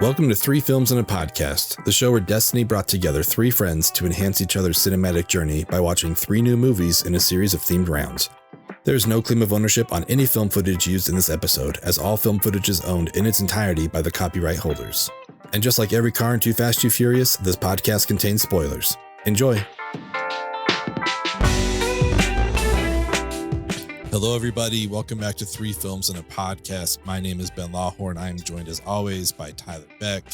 Welcome to Three Films and a Podcast, the show where destiny brought together three friends to enhance each other's cinematic journey by watching three new movies in a series of themed rounds. There is no claim of ownership on any film footage used in this episode, as all film footage is owned in its entirety by the copyright holders. And just like every car in Too Fast, Too Furious, this podcast contains spoilers. Enjoy! Hello, everybody. Welcome back to Three Films and a Podcast. My name is Ben Lawhorn. I am joined, as always, by Tyler Beck.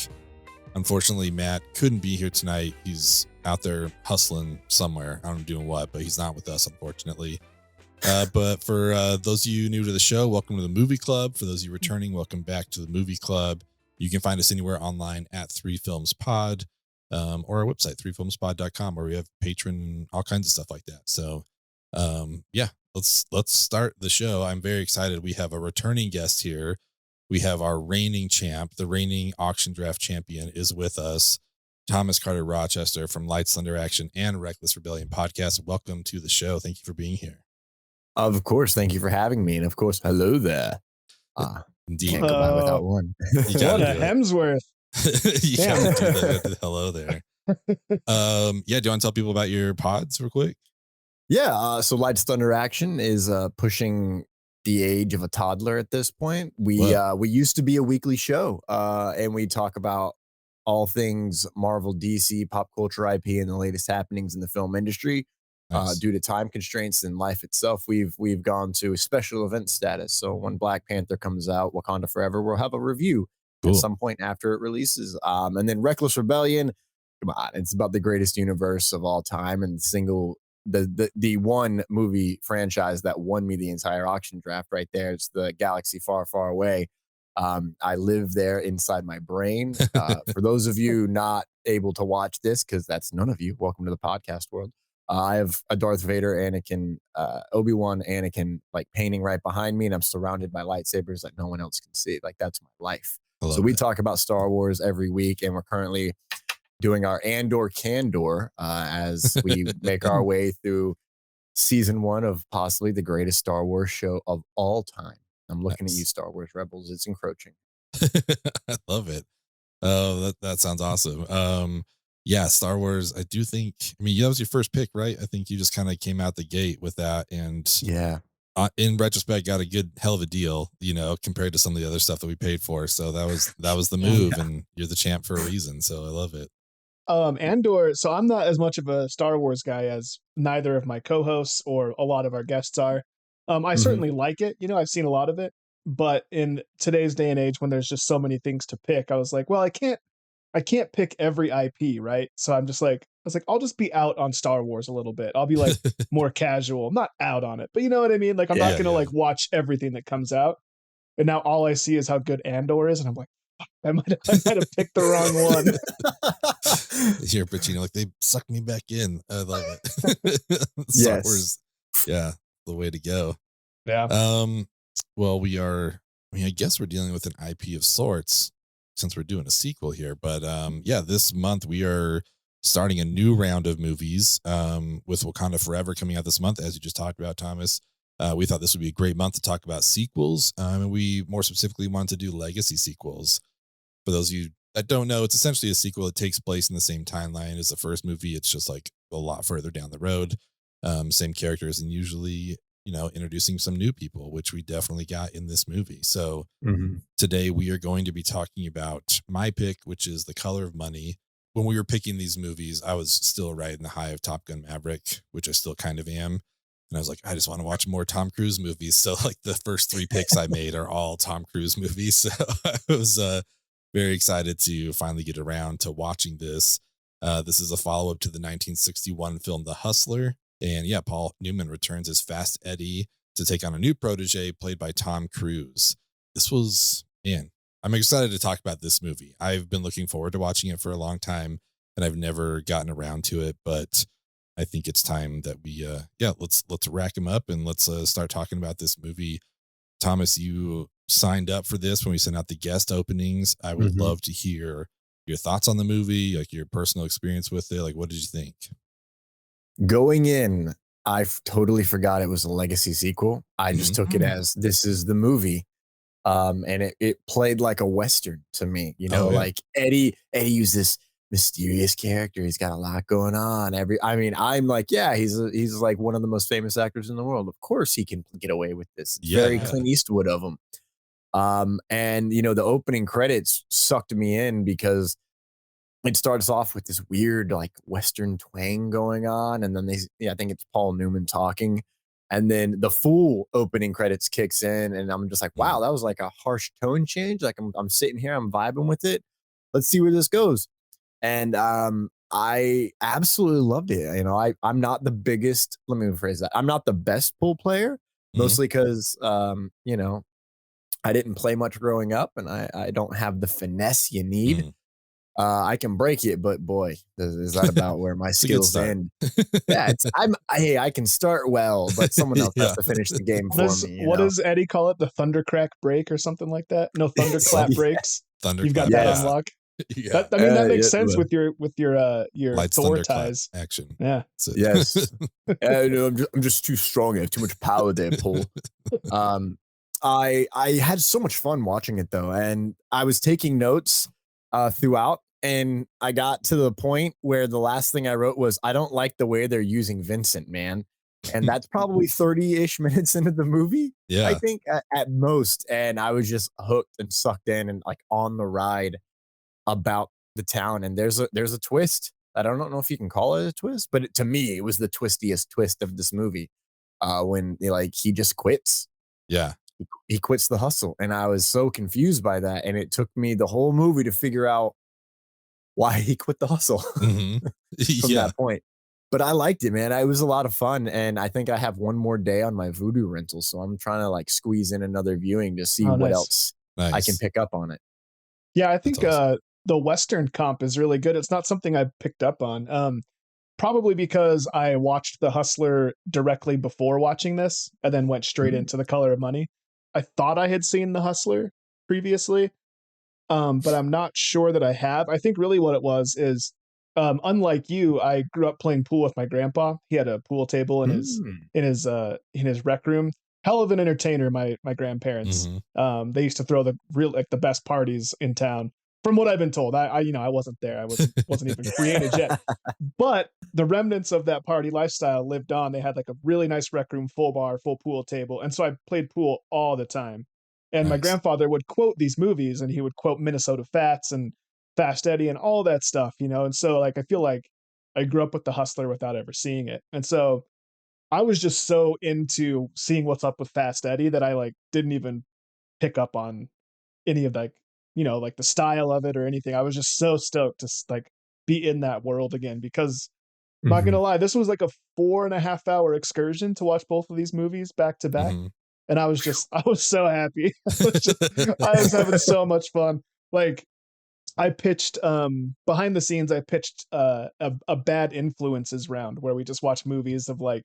Unfortunately, Matt couldn't be here tonight. He's out there hustling somewhere. I don't know doing what, but he's not with us, unfortunately. But for those of you new to the show, welcome to the Movie Club. For those of you returning, welcome back to the Movie Club. You can find us anywhere online at 3filmspod or our website, 3filmspod.com, where we have Patreon and all kinds of stuff like that. So, yeah. Let's start the show. I'm very excited. We have a returning guest here. We have our reigning champ, the reigning auction draft champion is with us, Thomas Carter Rochester from Lights, Thunder, Action and Reckless Rebellion podcast. Welcome to the show. Thank you for being here. Of course. Thank you for having me. And of course, hello there. Indeed. Can't go by without one. What a Hemsworth. You gotta do the hello there. Yeah. Do you want to tell people about your pods real quick? Yeah, so Lights, Thunder, Action is pushing the age of a toddler at this point. We used to be a weekly show, and we talk about all things Marvel, DC, pop culture, IP, and the latest happenings in the film industry. Nice. Due to time constraints and life itself, we've gone to special event status. So when Black Panther comes out, Wakanda Forever, we'll have a review at some point after it releases. And then Reckless Rebellion, come on, it's about the greatest universe of all time and the one movie franchise that won me the entire auction draft right there. It's the Galaxy Far, Far Away. I live there inside my brain. For those of you not able to watch this, because that's none of you, welcome to the podcast world. I have a Darth Vader, Anakin, Obi-Wan, Anakin, like painting right behind me, and I'm surrounded by lightsabers that no one else can see. Like, that's my life. So we talk about Star Wars every week, and we're currently doing our Andor Candor as we make our way through season 1 of possibly the greatest Star Wars show of all time. I'm looking at you, Star Wars Rebels. It's encroaching. I love it. Oh, that sounds awesome. Yeah, Star Wars. I do think, that was your first pick, right? I think you just kind of came out the gate with that. And yeah, in retrospect, got a good hell of a deal, compared to some of the other stuff that we paid for. So that was the move, and you're the champ for a reason. So I love it. Andor, so I'm not as much of a Star Wars guy as neither of my co-hosts or a lot of our guests are. I certainly like it. I've seen a lot of it, but in today's day and age, when there's just so many things to pick, I was like, well, I can't pick every IP, right? So I was like, I'll just be out on Star Wars a little bit. I'll be like more casual, not out on it, but you know what I mean? Like, I'm not going to like watch everything that comes out. And now all I see is how good Andor is. And I'm like, I might have picked the wrong one. Here, but like they sucked me back in. I love it. Star Wars, yeah, the way to go. Yeah. Well, I guess we're dealing with an IP of sorts since we're doing a sequel here. But yeah, this month we are starting a new round of movies with Wakanda Forever coming out this month, as you just talked about, Thomas. We thought this would be a great month to talk about sequels. And we more specifically wanted to do legacy sequels. For those of you that don't know, it's essentially a sequel that takes place in the same timeline as the first movie. It's just like a lot further down the road. Same characters, and usually, introducing some new people, which we definitely got in this movie. So today we are going to be talking about my pick, which is The Color of Money. When we were picking these movies, I was still riding the high of Top Gun Maverick, which I still kind of am. And I was like, I just want to watch more Tom Cruise movies. So like the first 3 picks I made are all Tom Cruise movies. So I was very excited to finally get around to watching this. This is a follow-up to the 1961 film The Hustler. And yeah, Paul Newman returns as Fast Eddie to take on a new protege played by Tom Cruise. I'm excited to talk about this movie. I've been looking forward to watching it for a long time, and I've never gotten around to it, but I think it's time that we, let's rack them up and let's start talking about this movie. Thomas, you signed up for this when we sent out the guest openings. I would love to hear your thoughts on the movie, like your personal experience with it. Like, what did you think? Going in, I totally forgot it was a legacy sequel. I just took it as this is the movie. And it played like a Western to me, you know, like Eddie was this mysterious character. He's got a lot going on. I'm like, yeah, he's like one of the most famous actors in the world. Of course he can get away with this. It's very Clint Eastwood of him. And you know, the opening credits sucked me in because it starts off with this weird like Western twang going on, and then I think it's Paul Newman talking, and then the full opening credits kicks in, and I'm just like, wow, that was like a harsh tone change. Like I'm sitting here, I'm vibing with it. Let's see where this goes. And I absolutely loved it. You know, I'm not the biggest. Let me rephrase that. I'm not the best pool player, mostly because you know, I didn't play much growing up, and I don't have the finesse you need. I can break it, but boy, is that about where my skills end. Yeah, I can start well, but someone else has to finish the game for me. What does Eddie call it? The thundercrack break or something like that? No, thunderclap breaks. You've got that on lock. Yeah. That makes sense with your Lights, Thor ties action. Yeah. Yes. No, I'm just too strong. I have too much power there, Paul. I had so much fun watching it though, and I was taking notes throughout. And I got to the point where the last thing I wrote was, I don't like the way they're using Vincent, man. And that's probably 30-ish minutes into the movie, I think, at most. And I was just hooked and sucked in and like on the ride about the town. And there's a twist. I don't know if you can call it a twist, but to me, it was the twistiest twist of this movie. When he just quits. Yeah. He quits the hustle. And I was so confused by that. And it took me the whole movie to figure out why he quit the hustle from that point. But I liked it, man. It was a lot of fun. And I think I have one more day on my Vudu rental. So I'm trying to like squeeze in another viewing to see what else I can pick up on it. Yeah, I think awesome. The Western comp is really good. It's not something I picked up on. Probably because I watched The Hustler directly before watching this and then went straight into The Color of Money. I thought I had seen The Hustler previously, but I'm not sure that I have. I think really what it was is, unlike you, I grew up playing pool with my grandpa. He had a pool table in his rec room. Hell of an entertainer, my grandparents. They used to throw the best parties in town. From what I've been told, I wasn't there. I wasn't even created yet. But the remnants of that party lifestyle lived on. They had like a really nice rec room, full bar, full pool table, and so I played pool all the time. And my grandfather would quote these movies, and he would quote Minnesota Fats and Fast Eddie and all that stuff, you know. And so like I feel like I grew up with The Hustler without ever seeing it, and so I was just so into seeing what's up with Fast Eddie that I like didn't even pick up on any of like, you know, like the style of it or anything. I was just so stoked to like be in that world again because I'm not gonna lie, this was like a 4.5 hour excursion to watch both of these movies back to back. And I was so happy. I was having so much fun. Like I pitched behind the scenes, I pitched a bad influences round where we just watch movies of like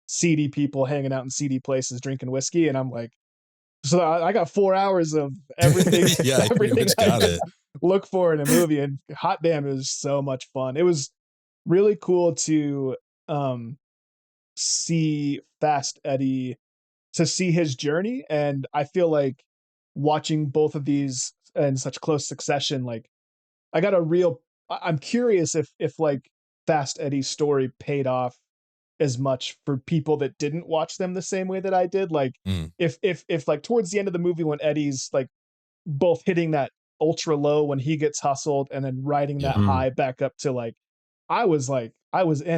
seedy people hanging out in seedy places drinking whiskey, and I'm like, so I got 4 hours of everything. Everything I got it. Look for in a movie, and hot damn, it was so much fun. It was really cool to see Fast Eddie, to see his journey, and I feel like watching both of these in such close succession, like I'm curious if like Fast Eddie's story paid off as much for people that didn't watch them the same way that I did. Like if like towards the end of the movie when Eddie's like both hitting that ultra low when he gets hustled and then riding that high back up to like, I was in,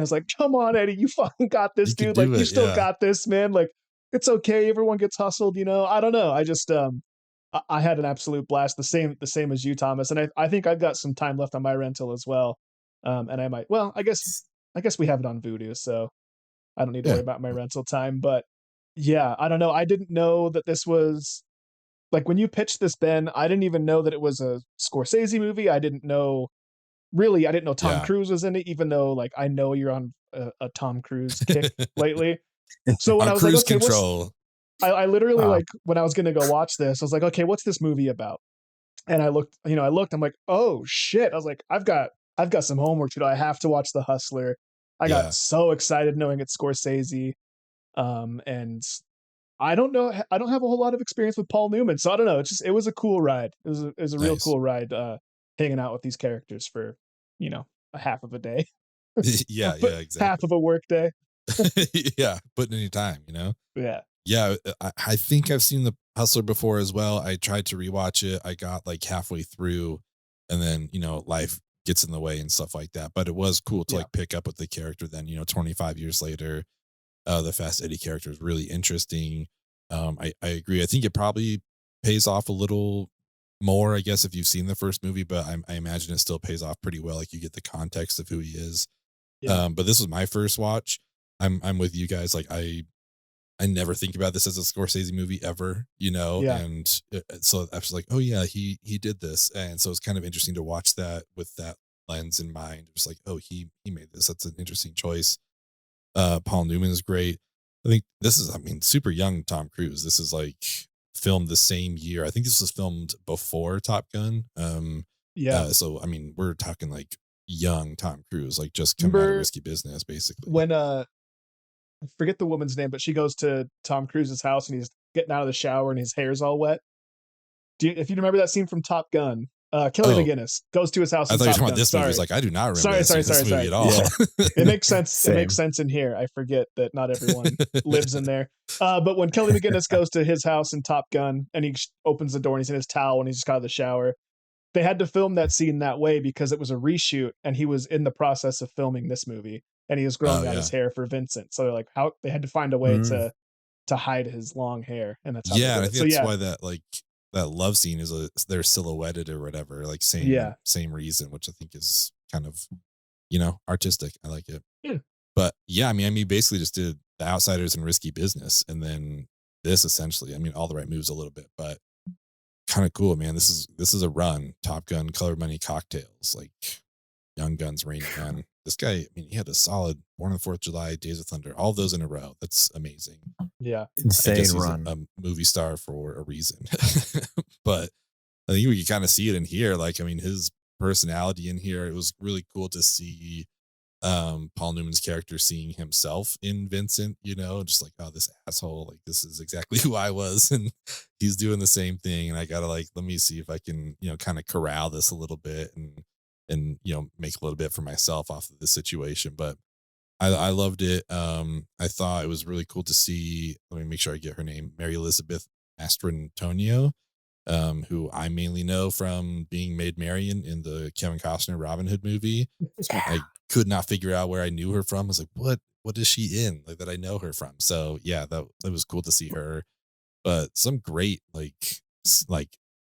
it's like, come on, Eddie, you fucking got this, dude. Like you still got this, man. Like it's okay. Everyone gets hustled, you know. I don't know. I just I had an absolute blast. The same as you, Thomas. And I think I've got some time left on my rental as well. And I might, well, I guess we have it on Vudu, so I don't need to worry about my rental time. But yeah, I don't know. I didn't know that this was like, when you pitched this, Ben, I didn't even know that it was a Scorsese movie. I didn't know Tom Cruise was in it, even though like I know you're on a Tom Cruise kick lately. So when I was like, okay, control. I literally like when I was going to go watch this, I was like, okay, what's this movie about? And I looked, I'm like, oh shit. I was like, I've got some homework to do. I have to watch The Hustler. I got so excited knowing it's Scorsese. And I don't know. I don't have a whole lot of experience with Paul Newman, so I don't know. It was a cool ride. It was a real Nice. cool ride, hanging out with these characters for, a half of a day. Yeah, But yeah, half exactly. of a work day. Yeah, putting in your time, you know? Yeah. Yeah, I think I've seen The Hustler before as well. I tried to rewatch it. I got like halfway through, and then, life gets in the way and stuff like that. But it was cool to Yeah. like pick up with the character then, 25 years later. The Fast Eddie character is really interesting. I agree. I think it probably pays off a little more, I guess, if you've seen the first movie, but I imagine it still pays off pretty well. Like you get the context of who he is. Yeah. But this was my first watch. I'm with you guys. Like I never think about this as a Scorsese movie ever, Yeah. and so I was like, oh yeah, he did this, and so it's kind of interesting to watch that with that lens in mind. It was like, oh, he made this. That's an interesting choice. Paul Newman is great. I think this is, I mean, super young Tom Cruise. This is like filmed the same year. I think this was filmed before Top Gun. Yeah. So I mean, we're talking like young Tom Cruise, like just coming out of Remember Risky Business, basically. when I forget the woman's name, but she goes to Tom Cruise's house and he's getting out of the shower and his hair's all wet. If you remember that scene from Top Gun, Kelly Oh, McGinnis goes to his house I in thought you were Top talking about Gun. this movie. It's Sorry. like I do not remember Sorry, this, sorry, this sorry, movie sorry. at all. Yeah. It makes sense. It Same. makes sense in here. I forget that not everyone lives in there. But when Kelly McGinnis goes to his house in Top Gun and he opens the door and he's in his towel and he's just got out of the shower, they had to film that scene that way because it was a reshoot and he was in the process of filming this movie and he was Oh growing out yeah, his hair for Vincent. So they're like, how they had to find a way Mm. to hide his long hair, and that's how they yeah, and did I it. think So that's yeah, why that like that love scene is they're silhouetted or whatever, like yeah, same reason, which I think is kind of artistic. I like it. yeah, But yeah, I mean, basically just did The Outsiders and Risky Business, and then this essentially. I mean, all the right moves a little bit, but kind of cool, man. This is a run. Top Gun, Color Money, Cocktails, like Young Guns, Rain Man. This guy, I mean, he had a solid Born on the 4th of July, Days of Thunder, all those in a row. That's amazing. yeah. I Insane guess he's run. a movie star for a reason. But I think we can kind of see it in here. Like, I mean, his personality in here, it was really cool to see Paul Newman's character seeing himself in Vincent, just like, oh, this asshole, like this is exactly who I was, and he's doing the same thing, and I gotta like, let me see if I can, kind of corral this a little bit and make a little bit for myself off of the situation. But I loved it. I thought it was really cool to see, let me make sure I get her name, Mary Elizabeth Mastrantonio, who I mainly know from being Maid Marian in the Kevin Costner Robin Hood movie. I could not figure out where I knew her from. I was like, what is she in? Like that I know her from. So yeah, that was cool to see her. But some great like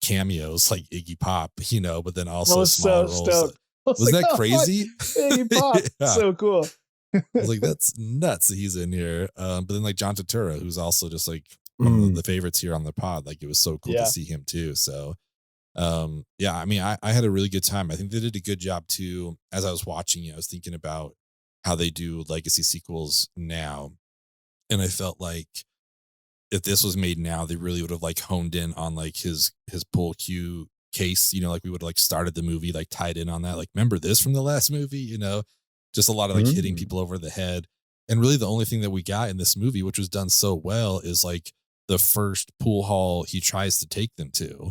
cameos like Iggy Pop, but then I also was smaller so roles. stoked. I was Wasn't like, that oh, crazy? Iggy Pop, Yeah. so cool. I was like, that's nuts that he's in here. But then like John Turturro, who's also just like one of the favorites here on the pod. Like it was so cool to Yeah. see him too. So yeah, I mean, I had a really good time. I think they did a good job too. As I was watching, I was thinking about how they do legacy sequels now. And I felt like if this was made now, they really would have like honed in on like his pool cue case, like we would have like started the movie, like tied in on that. Like, remember this from the last movie, just a lot of like hitting people over the head. And really the only thing that we got in this movie, which was done so well, is like the first pool hall he tries to take them to.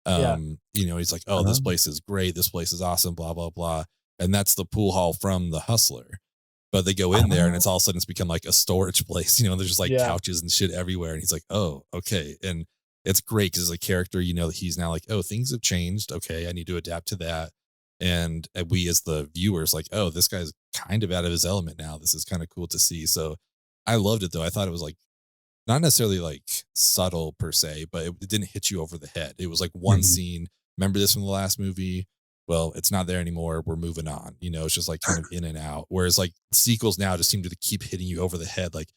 Yeah. He's like, oh, this place is great. This place is awesome, blah, blah, blah. And that's the pool hall from The Hustler. But they go in there and it's all of a sudden it's become like a storage place, there's just like Yeah. couches and shit everywhere. And he's like, oh, okay. And it's great because as a character, he's now like, oh, things have changed. Okay, I need to adapt to that. And we as the viewers, like, oh, this guy's kind of out of his element now. This is kind of cool to see. So I loved it though. I thought it was like not necessarily like subtle per se, but it didn't hit you over the head. It was like one scene. Remember this from the last movie? Well, it's not there anymore. We're moving on. It's just like kind of in and out. Whereas like sequels now just seem to keep hitting you over the head. Like,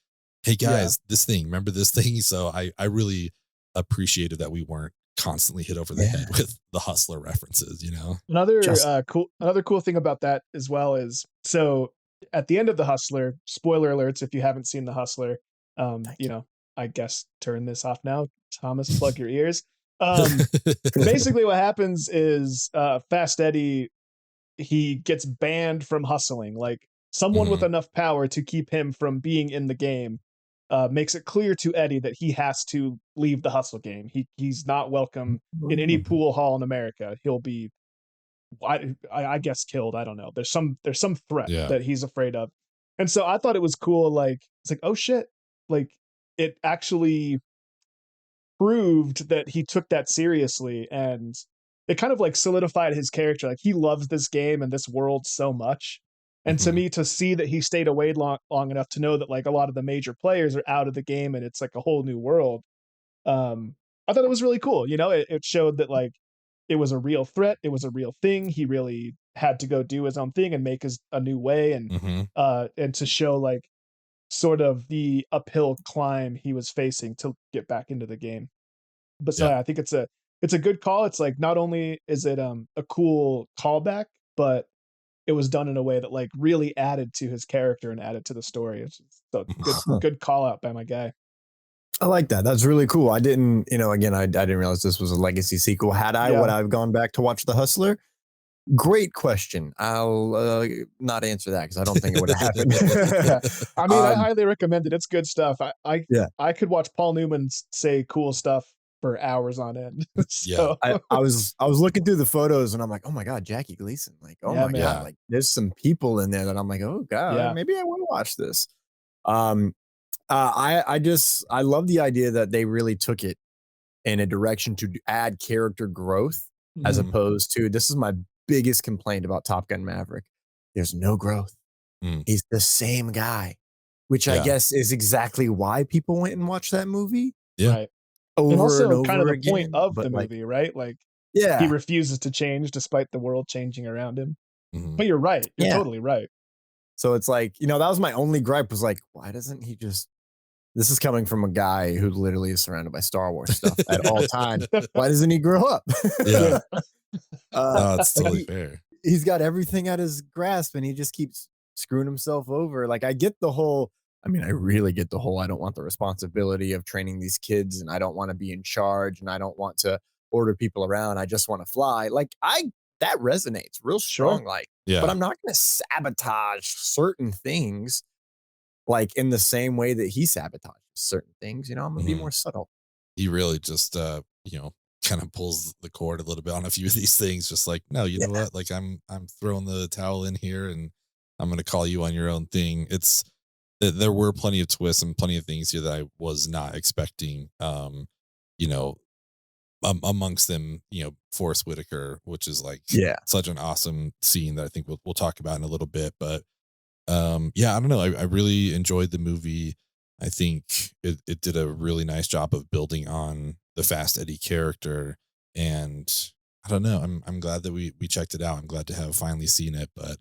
hey guys, this thing, remember this thing? So I really appreciated that we weren't constantly hit over the head with the Hustler references, Another cool thing about that as well is, so at the end of The Hustler, spoiler alerts if you haven't seen The Hustler, I guess turn this off now. Thomas, plug your ears. Basically what happens is Fast Eddie, he gets banned from hustling. Like someone with enough power to keep him from being in the game makes it clear to Eddie that he has to leave the hustle game. He's not welcome in any pool hall in America. He'll be, I guess, killed. I don't know. There's some threat Yeah. that he's afraid of, and so I thought it was cool. Like it's like, oh shit, like it actually proved that he took that seriously, and it kind of like solidified his character. Like he loves this game and this world so much. And to me, to see that he stayed away long enough to know that like a lot of the major players are out of the game and it's like a whole new world. I thought it was really cool. You know, it showed that like it was a real threat. It was a real thing. He really had to go do his own thing and make a new way. And to show like sort of the uphill climb he was facing to get back into the game. But so I think it's a good call. It's like not only is it a cool callback, but it was done in a way that like really added to his character and added to the story. It's so good call out by my guy. I like that. That's really cool. I didn't, again, I didn't realize this was a legacy sequel. Would I have gone back to watch The Hustler? Great question. I'll not answer that because I don't think it would have happened. I mean, I highly recommend it. It's good stuff. I could watch Paul Newman say cool stuff for hours on end. So. I was looking through the photos and I'm like, oh my God, Jackie Gleason. Like, oh my God, like there's some people in there that I'm like, oh God, maybe I want to watch this. I love the idea that they really took it in a direction to add character growth as opposed to, this is my biggest complaint about Top Gun Maverick. There's no growth. He's the same guy, which I guess is exactly why people went and watched that movie. Yeah. Right. And also kind of the point of the movie, right? Like, he refuses to change despite the world changing around him. But you're right. You're totally right. So it's like, that was my only gripe, was like, why doesn't he just, this is coming from a guy who literally is surrounded by Star Wars stuff at all times. Why doesn't he grow up? Yeah. It's totally fair. He's got everything at his grasp and he just keeps screwing himself over. Like I really get the whole, I don't want the responsibility of training these kids and I don't want to be in charge and I don't want to order people around. I just want to fly. Like that resonates real strong. But I'm not going to sabotage certain things like in the same way that he sabotages certain things. I'm going to be more subtle. He really just, kind of pulls the cord a little bit on a few of these things. Just like, no, you know what? Like I'm throwing the towel in here and I'm going to call you on your own thing. There were plenty of twists and plenty of things here that I was not expecting. Amongst them, Forrest Whitaker, which is like such an awesome scene that I think we'll talk about in a little bit. But I don't know. I really enjoyed the movie. I think it did a really nice job of building on the Fast Eddie character, and I don't know. I'm glad that we checked it out. I'm glad to have finally seen it, but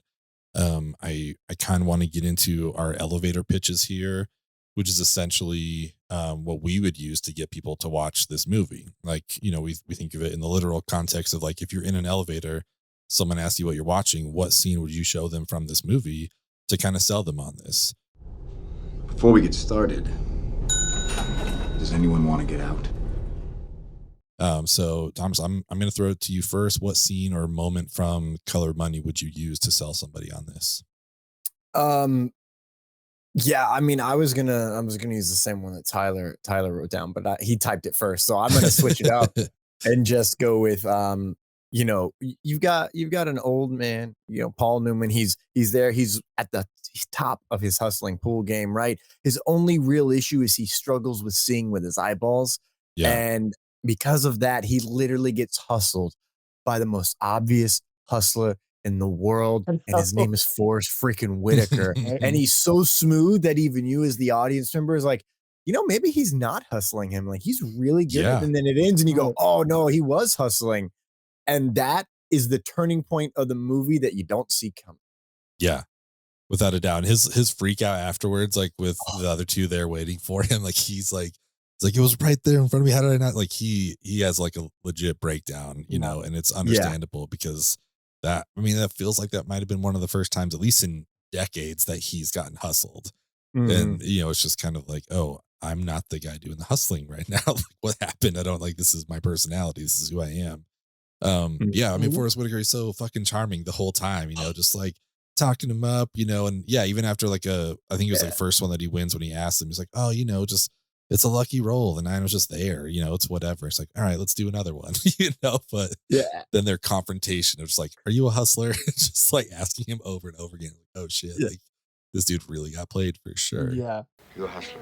I kind of want to get into our elevator pitches here, which is essentially what we would use to get people to watch this movie. Like, we think of it in the literal context of like, if you're in an elevator, someone asks you what you're watching, what scene would you show them from this movie to kind of sell them on this? Before we get started, does anyone want to get out? So Thomas, I'm going to throw it to you first. What scene or moment from Color Money would you use to sell somebody on this? Yeah, I mean, I was gonna use the same one that Tyler wrote down, but he typed it first, so I'm gonna switch it up and just go with you've got an old man, Paul Newman. He's there. He's at the top of his hustling pool game, right? His only real issue is he struggles with seeing with his eyeballs, and because of that, he literally gets hustled by the most obvious hustler in the world, and his name is Forrest freaking Whitaker. And he's so smooth that even you as the audience member is like, maybe he's not hustling him. Like he's really good. And then it ends and you go, oh no, he was hustling. And that is the turning point of the movie that you don't see coming. Yeah, without a doubt. His freak out afterwards, like with the other two there waiting for him, like he's like, it's like, it was right there in front of me. How did I not? Like he has like a legit breakdown, and it's understandable because that feels like that might have been one of the first times, at least in decades, that he's gotten hustled. And it's just kind of like, oh, I'm not the guy doing the hustling right now. Like, what happened? I don't like, this is my personality. This is who I am. Forrest Whitaker is so fucking charming the whole time, just like talking him up, and yeah, even after like I think it was like first one that he wins when he asks him, he's like, oh, just it's a lucky roll. The 9 was just there, it's whatever. It's like, all right, let's do another one, but Yeah. then their confrontation of just like, are you a hustler? Just like asking him over and over again. Like, oh shit. Yeah. Like this dude really got played for sure. Yeah. You a hustler?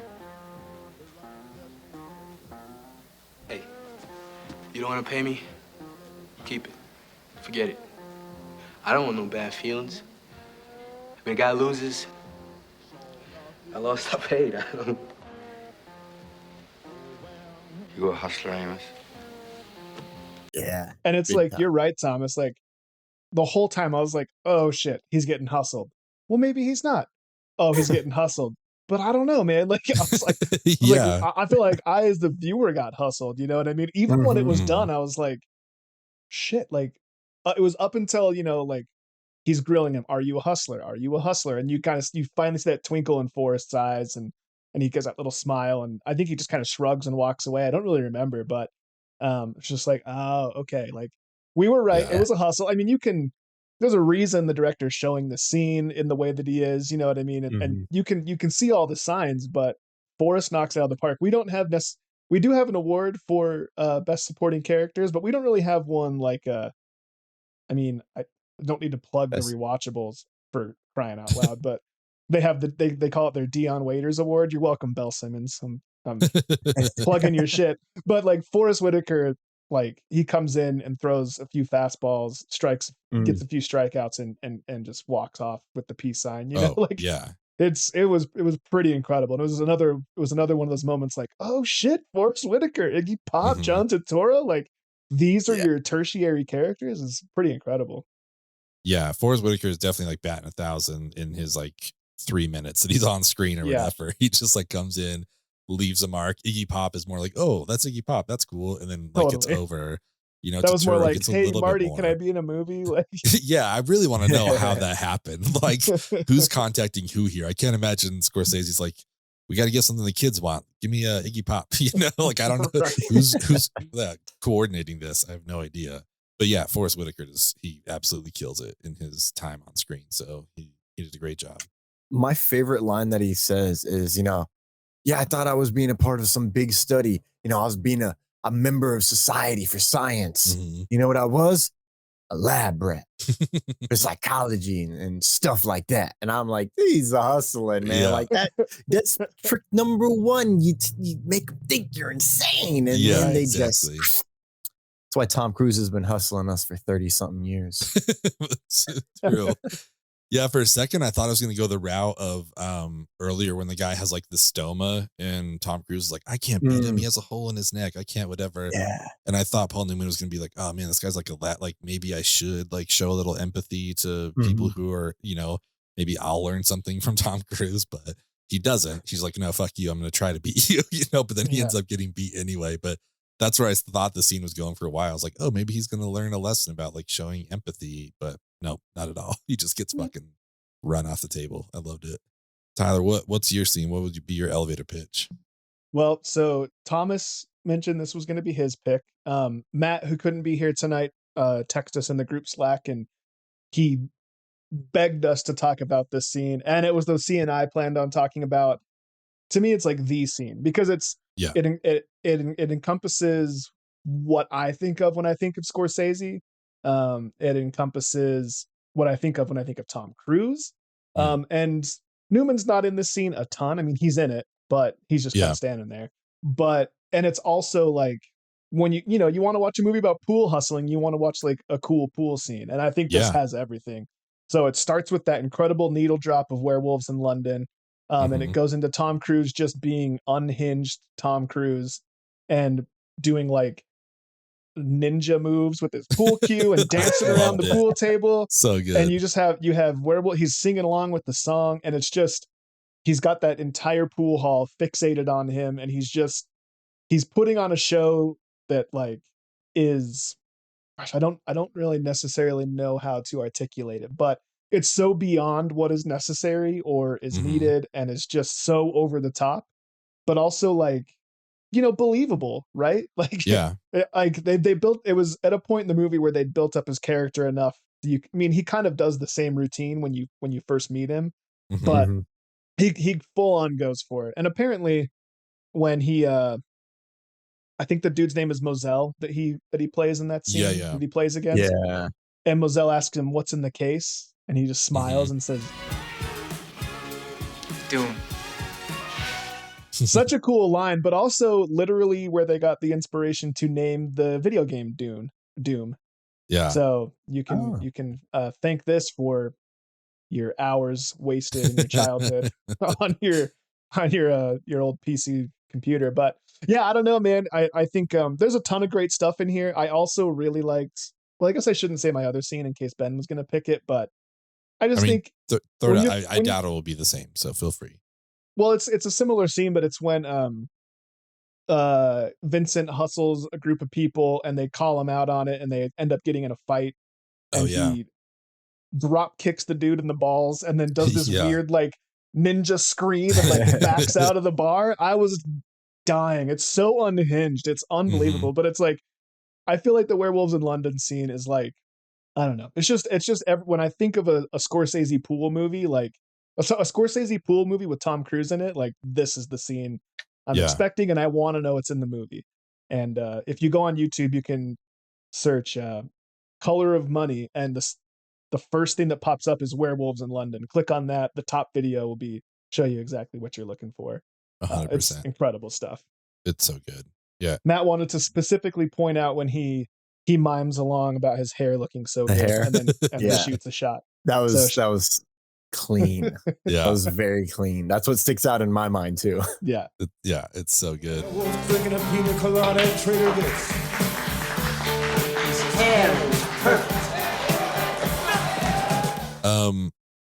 Hey, you don't want to pay me? Keep it. Forget it. I don't want no bad feelings. When a guy loses, I lost, I paid. You a hustler, Amos? Yeah. And it's Big like, time. you're right, Thomas. Like the whole time I was like, oh shit, he's getting hustled. Well, maybe he's not. Oh, he's getting hustled. But I don't know, man. Like I was like, Yeah. I feel like I, as the viewer, got hustled. You know what I mean? Even when it was Mhm. done, I was like, shit. Like it was up until like he's grilling him. Are you a hustler? Are you a hustler? And you finally see that twinkle in Forrest's eyes, and he gets that little smile, and I think he just kind of shrugs and walks away. I don't really remember, but it's just like, oh, okay. Like we were right. Yeah. It was a hustle. I mean, there's a reason the director's showing the scene in the way that he is, you know what I mean? And Mhm. you can see all the signs, but Forrest knocks it out of the park. We don't have we do have an award for best supporting characters, but we don't really have one like I mean, I don't need to plug the That's- rewatchables for crying out loud, but they have they call it their Dion Waiters Award. You're welcome, Belle Simmons. I'm plugging your shit. But like Forrest Whitaker, like he comes in and throws a few fastballs, gets a few strikeouts, and just walks off with the peace sign. You know, Oh, like yeah. it was pretty incredible. And it was another one of those moments like, oh shit, Forrest Whitaker, Iggy Pop, Mhm. John Turturro, like these are Yeah. your tertiary characters. It's pretty incredible. Yeah. Forrest Whitaker is definitely like batting 1,000 in his like 3 minutes that he's on screen or Yeah. whatever. He just like comes in, leaves a mark. Iggy Pop is more like, oh, that's Iggy Pop. That's cool. And then like it's Totally. over. That was more Turturro like, gets a hey little Marty, bit can I more. be in a movie? Like Yeah, I really want to know how that happened. Like, who's contacting who here? I can't imagine Scorsese's like, we got to get something the kids want. Give me a Iggy Pop. Like I don't know Right. who's coordinating this. I have no idea. But yeah, Forrest Whitaker he absolutely kills it in his time on screen. So he did a great job. My favorite line that he says is, yeah, I thought I was being a part of some big study. I was being a member of society for science. Mhm. You know what I was? A lab rat for psychology and stuff like that. And I'm like, he's a hustling, man. Yeah. Like that's trick number one. You make them think you're insane. And Yeah, then they exactly. just, that's why Tom Cruise has been hustling us for 30 something years. It's true. Yeah, for a second I thought I was going to go the route of earlier when the guy has like the stoma and Tom Cruise is like, I can't beat him. He has a hole in his neck. I can't whatever. Yeah. And I thought Paul Newman was going to be like, oh man, this guy's like like maybe I should like show a little empathy to people who are, maybe I'll learn something from Tom Cruise, but he doesn't. He's like, no, fuck you. I'm going to try to beat you, but then he ends up getting beat anyway. But that's where I thought the scene was going for a while. I was like, oh, maybe he's going to learn a lesson about like showing empathy, but no, not at all. He just gets fucking run off the table. I loved it. Tyler, what's your scene? What would be your elevator pitch? Well, so Thomas mentioned this was going to be his pick. Matt, who couldn't be here tonight, texted us in the group Slack, and he begged us to talk about this scene. And it was the scene I planned on talking about. To me, it's like the scene because it encompasses what I think of when I think of Scorsese. It encompasses what I think of when I think of Tom Cruise. And Newman's not in this scene a ton. I mean, he's in it, but he's just kind of standing there. And it's also like when you want to watch a movie about pool hustling, you want to watch like a cool pool scene. And I think this has everything. So it starts with that incredible needle drop of Werewolves in London. And it goes into Tom Cruise just being unhinged Tom Cruise and doing like ninja moves with his pool cue and dancing around the pool table. So good. And you have Werewolf, he's singing along with the song, and it's just, he's got that entire pool hall fixated on him, and he's putting on a show that like is, gosh, I don't really necessarily know how to articulate it, but it's so beyond what is necessary or is needed, and it's just so over the top, but also like, believable, right? Like, yeah, like they built, it was at a point in the movie where they built up his character enough I mean, he kind of does the same routine when you first meet him, Mhm. but he full on goes for it. And apparently, when he I think the dude's name is Moselle that he plays in that scene Yeah. that he plays against. Yeah. And Moselle asks him what's in the case, and he just smiles and says, Doom. such a cool line, but also literally where they got the inspiration to name the video game Doom. Yeah. So you can thank this for your hours wasted in your childhood on your old PC computer. But yeah, I don't know, man. I think there's a ton of great stuff in here. I also really liked. Well, I guess I shouldn't say my other scene in case Ben was going to pick it, but I just think I doubt it will be the same. So feel free. well, it's a similar scene, but it's when Vincent hustles a group of people and they call him out on it and they end up getting in a fight. And he drop kicks the dude in the balls and then does this weird like ninja scream and like backs out of the bar. I was dying. It's so unhinged. It's unbelievable. But it's like, I feel like the Werewolves in London scene is like, I don't know. It's just when I think of a Scorsese pool movie, like a Scorsese pool movie with Tom Cruise in it, like this is the scene I'm expecting, and I want to know what's in the movie. And if you go on YouTube, you can search "Color of Money," and the first thing that pops up is Werewolves in London. Click on that. The top video will show you exactly what you're looking for. 100%. It's incredible stuff. It's so good. Yeah. Matt wanted to specifically point out when he mimes along about his hair looking so good, and then shoots a shot. That was clean. Yeah, that was very clean. That's what sticks out in my mind too. Yeah, it's so good. Drinking a pina colada at Trader Vic's. Perfect.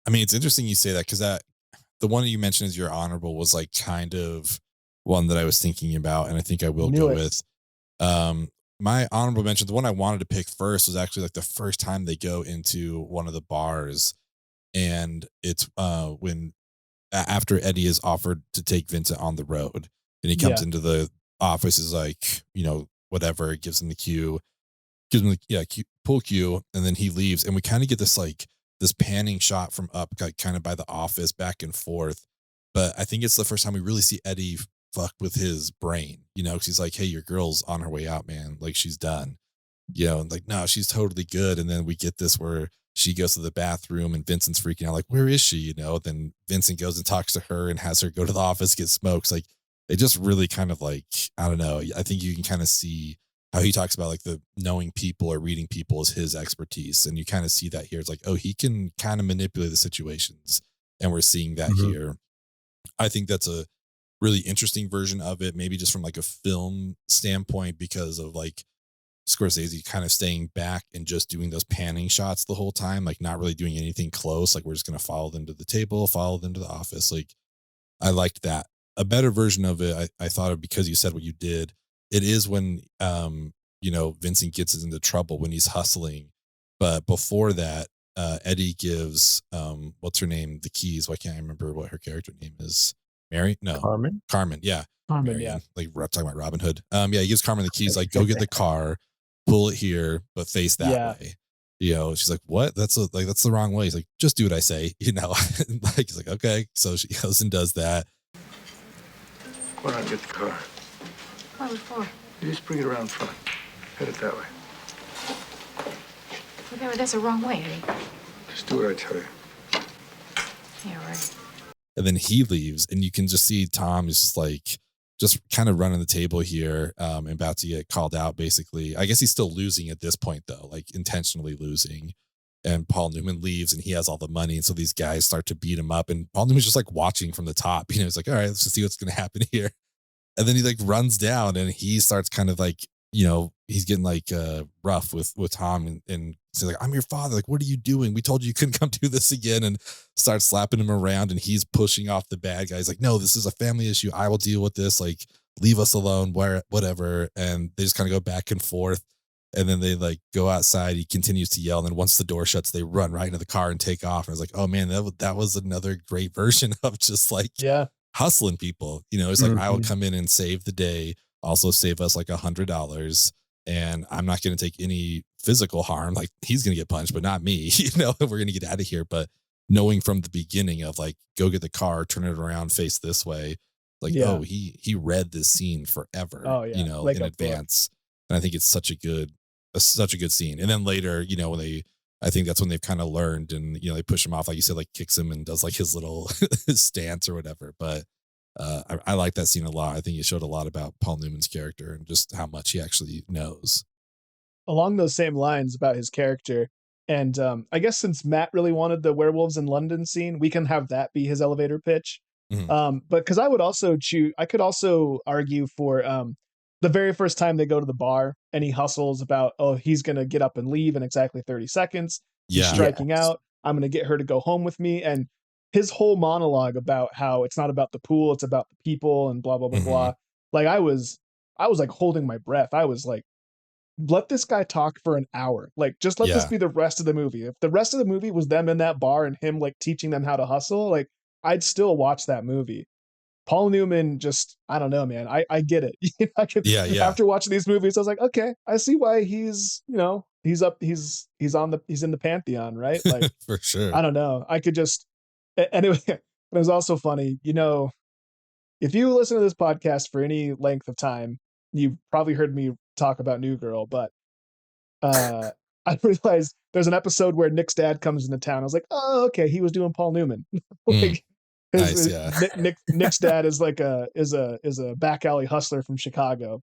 I mean, it's interesting you say that because the one that you mentioned as your honorable was like kind of one that I was thinking about, and I think I will go with. My honorable mention, the one I wanted to pick first, was actually like the first time they go into one of the bars, and it's when after Eddie is offered to take Vincent on the road, and he comes into the office, is like, whatever, gives him the cue, pull cue, and then he leaves, and we kind of get this panning shot from up, like kind of by the office, back and forth. But I think it's the first time we really see Eddie fuck with his brain, because he's like, hey, your girl's on her way out, man. Like, she's done, and like, no, she's totally good. And then we get this where she goes to the bathroom and Vincent's freaking out, like, where is she? Then Vincent goes and talks to her and has her go to the office, get smokes. Like, it just really kind of like, I don't know. I think you can kind of see how he talks about like the knowing people or reading people is his expertise. And you kind of see that here. It's like, oh, he can kind of manipulate the situations. And we're seeing that here. I think that's a really interesting version of it, maybe just from like a film standpoint, because of like Scorsese kind of staying back and just doing those panning shots the whole time, like not really doing anything close. Like, we're just going to follow them to the table, follow them to the office. Like, I liked that. A better version of it, I thought of, because you said what you did. It is when, Vincent gets into trouble when he's hustling. But before that, Eddie gives, what's her name, the keys. Why can't I remember what her character name is? Mary? No. Carmen. Yeah. Carmen. Marion. Yeah. Like, we're talking about Robin Hood. He gives Carmen the keys, like, go get the car, pull it here, but face that way. She's like, what? That's the wrong way. He's like, just do what I say, like, he's like, okay. So she goes and does that. Why don't I get the car? What was for? You just bring it around front. Head it that way. Well, that's the wrong way, Eddie. Just do what I tell you. Yeah, right. And then he leaves, and you can just see Tom is just kind of running the table here, and about to get called out, basically. I guess he's still losing at this point, though, like intentionally losing. And Paul Newman leaves, and he has all the money. And so these guys start to beat him up, and Paul Newman's just like watching from the top. He's like, all right, let's just see what's going to happen here. And then he like runs down, and he starts kind of like, he's getting like rough with Tom, and he's like, I'm your father. Like, what are you doing? We told you couldn't come do this again, and starts slapping him around, and he's pushing off the bad guys. Like, no, this is a family issue. I will deal with this. Like, leave us alone, whatever. And they just kind of go back and forth. And then they like go outside. He continues to yell. And then once the door shuts, they run right into the car and take off. And I was like, oh man, that was another great version of just like hustling people. It's like, I will come in and save the day, also save us like $100. And I'm not going to take any physical harm, like he's gonna get punched, but not me. We're gonna get out of here. But knowing from the beginning of like, go get the car, turn it around, face this way, like, oh, he read this scene forever, Oh yeah, like in advance. And I think it's such a good scene. And then later, when I think that's when they've kind of learned, and they push him off, like you said, like kicks him and does like his little his stance or whatever. But I like that scene a lot. I think it showed a lot about Paul Newman's character and just how much he actually knows. Along those same lines about his character, and I guess since Matt really wanted the Werewolves in London scene, we can have that be his elevator pitch. Mhm. But because I could also argue for the very first time they go to the bar and he hustles about, oh, he's gonna get up and leave in exactly 30 seconds. He's Yeah. striking out. I'm gonna get her to go home with me, and his whole monologue about how it's not about the pool, it's about the people, and blah blah blah blah. Like I was like holding my breath. I was like, let this guy talk for an hour. Like, just let this Yeah. be the rest of the movie. If the rest of the movie was them in that bar and him like teaching them how to hustle, like I'd still watch that movie. Paul Newman, just I don't know, man. I get it. Yeah. After watching these movies, I was like, okay, I see why he's he's in the pantheon, right? Like For sure. I don't know. I could just anyway. It was also funny, if you listen to this podcast for any length of time, you've probably heard me talk about New Girl, but I realized there's an episode where Nick's dad comes into town. I was like, oh, okay, he was doing Paul Newman. Like Nice, yeah. Nick's dad is like a back alley hustler from Chicago,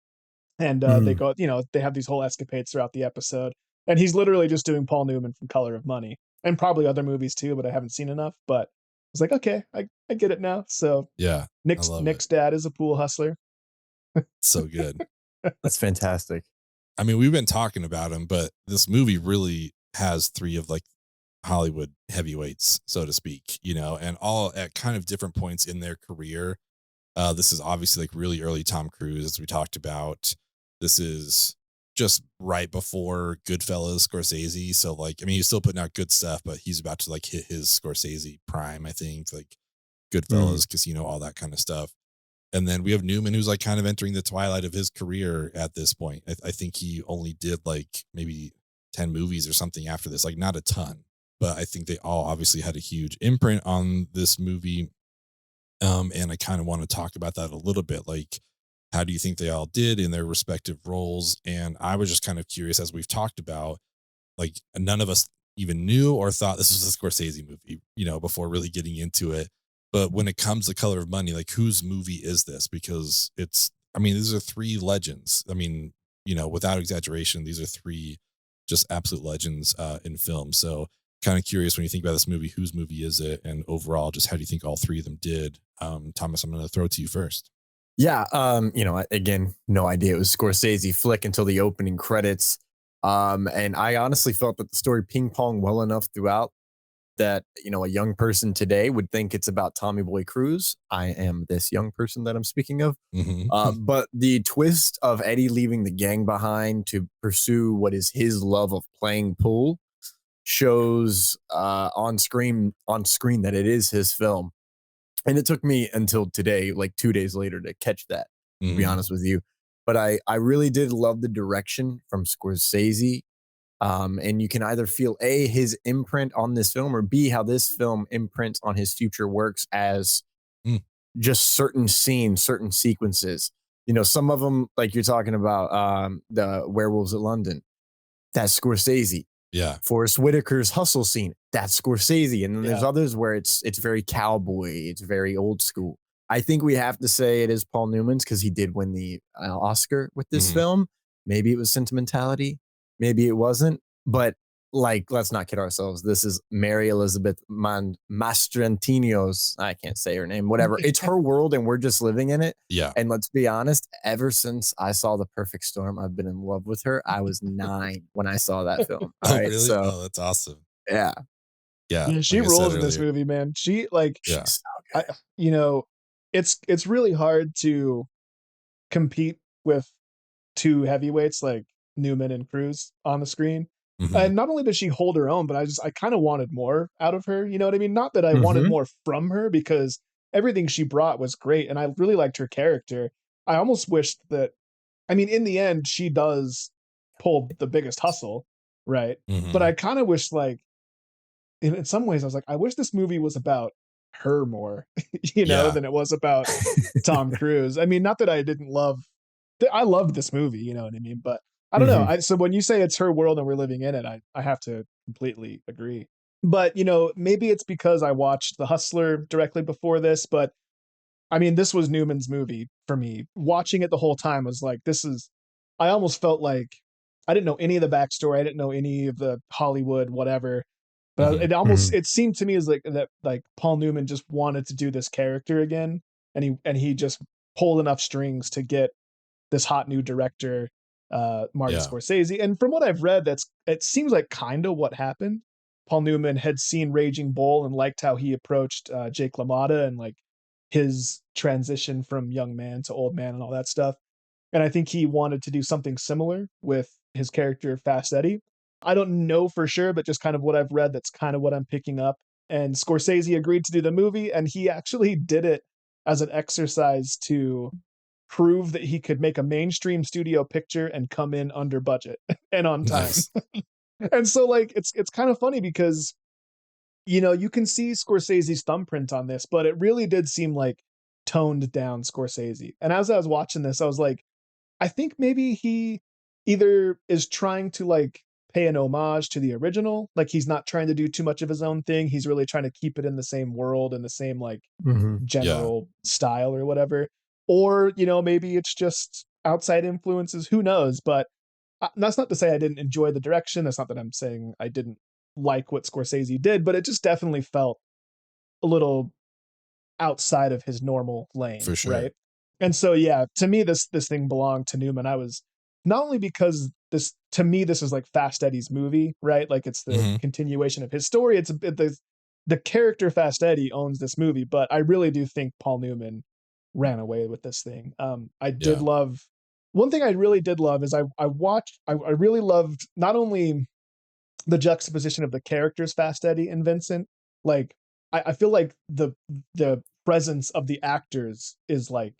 and they go, they have these whole escapades throughout the episode, and he's literally just doing Paul Newman from Color of Money, and probably other movies too, but I haven't seen enough. But I was like, okay, I get it now. So Yeah. Nick's dad is a pool hustler. So good. That's fantastic. I mean, we've been talking about him, but this movie really has three of like Hollywood heavyweights, so to speak, and all at kind of different points in their career. This is obviously like really early Tom Cruise, as we talked about. This is just right before Goodfellas, Scorsese. So like, I mean, he's still putting out good stuff, but he's about to like hit his Scorsese prime, I think, like Goodfellas, Casino, all that kind of stuff. And then we have Newman, who's like kind of entering the twilight of his career at this point. I think he only did like maybe 10 movies or something after this, like not a ton, but I think they all obviously had a huge imprint on this movie. And I kind of want to talk about that a little bit. Like, how do you think they all did in their respective roles? And I was just kind of curious, as we've talked about, like none of us even knew or thought this was a Scorsese movie, before really getting into it. But when it comes to Color of Money, like whose movie is this? Because these are three legends. I mean, without exaggeration, these are three just absolute legends in film. So kind of curious, when you think about this movie, whose movie is it? And overall, just how do you think all three of them did? Thomas, I'm going to throw it to you first. Yeah. Again, no idea it was Scorsese flick until the opening credits. And I honestly felt that the story ping ponged well enough throughout that, a young person today would think it's about Tommy Boy Cruise. I am this young person that I'm speaking of. But the twist of Eddie leaving the gang behind to pursue what is his love of playing pool shows on screen that it is his film. And it took me until today, like 2 days later, to catch that, to be honest with you. But I really did love the direction from Scorsese. And you can either feel A, his imprint on this film, or B, how this film imprints on his future works as just certain scenes, certain sequences. Some of them, like you're talking about the Werewolves of London, that's Scorsese. Yeah. Forrest Whitaker's hustle scene, that's Scorsese. And then there's others where it's very cowboy, it's very old school. I think we have to say it is Paul Newman's because he did win the Oscar with this film. Maybe it was sentimentality. Maybe it wasn't, but like, let's not kid ourselves. This is Mary Elizabeth Mastrantinos. I can't say her name, whatever. It's her world and we're just living in it. Yeah. And let's be honest, ever since I saw The Perfect Storm, I've been in love with her. I was 9 when I saw that film. All right. Really? So, oh, that's awesome. Yeah. Yeah. She like rolls in this movie, man. She like, yeah. It's really hard to compete with two heavyweights like Newman and Cruise on the screen. And not only does she hold her own, but I kind of wanted more out of her. You know what I mean? Not that I wanted more from her, because everything she brought was great. And I really liked her character. I almost wished that, in the end, she does pull the biggest hustle. right? But Mhm. I kind of wish, like, in some ways, I was like, I wish this movie was about her more, Yeah. than it was about Tom Cruise. I mean, not that I didn't love, I loved this movie, you know what I mean? But I don't know. Mhm. So when you say it's her world and we're living in it, I have to completely agree. But maybe it's because I watched The Hustler directly before this, but I mean, this was Newman's movie for me. Watching it the whole time was like, I almost felt like I didn't know any of the backstory. I didn't know any of the Hollywood, whatever. But Mhm. it seemed to me as like that, like Paul Newman just wanted to do this character again. And he just pulled enough strings to get this hot new director, Martin Yeah. Scorsese. And from what I've read, it seems like kind of what happened. Paul Newman had seen Raging Bull and liked how he approached Jake LaMotta and like his transition from young man to old man and all that stuff. And I think he wanted to do something similar with his character Fast Eddie. I don't know for sure, but just kind of what I've read, that's kind of what I'm picking up. And Scorsese agreed to do the movie, and he actually did it as an exercise to prove that he could make a mainstream studio picture and come in under budget and on time. Nice. And so like it's kind of funny because you can see Scorsese's thumbprint on this, but it really did seem like toned down Scorsese. And as I was watching this, I was like, I think maybe he either is trying to like pay an homage to the original, like he's not trying to do too much of his own thing. He's really trying to keep it in the same world and the same like Mhm. Yeah. general style or whatever. Or, maybe it's just outside influences, who knows? But that's not to say I didn't enjoy the direction. That's not that I'm saying I didn't like what Scorsese did, but it just definitely felt a little outside of his normal lane, For sure. right? And so yeah, to me this thing belonged to Newman. I was not only because this is like Fast Eddie's movie, right? Like it's the Mhm. continuation of his story. It's a bit the character Fast Eddie owns this movie, but I really do think Paul Newman ran away with this thing. I did Yeah. love one thing I really did love is I really loved not only the juxtaposition of the characters Fast Eddie and Vincent. Like I feel like the presence of the actors is like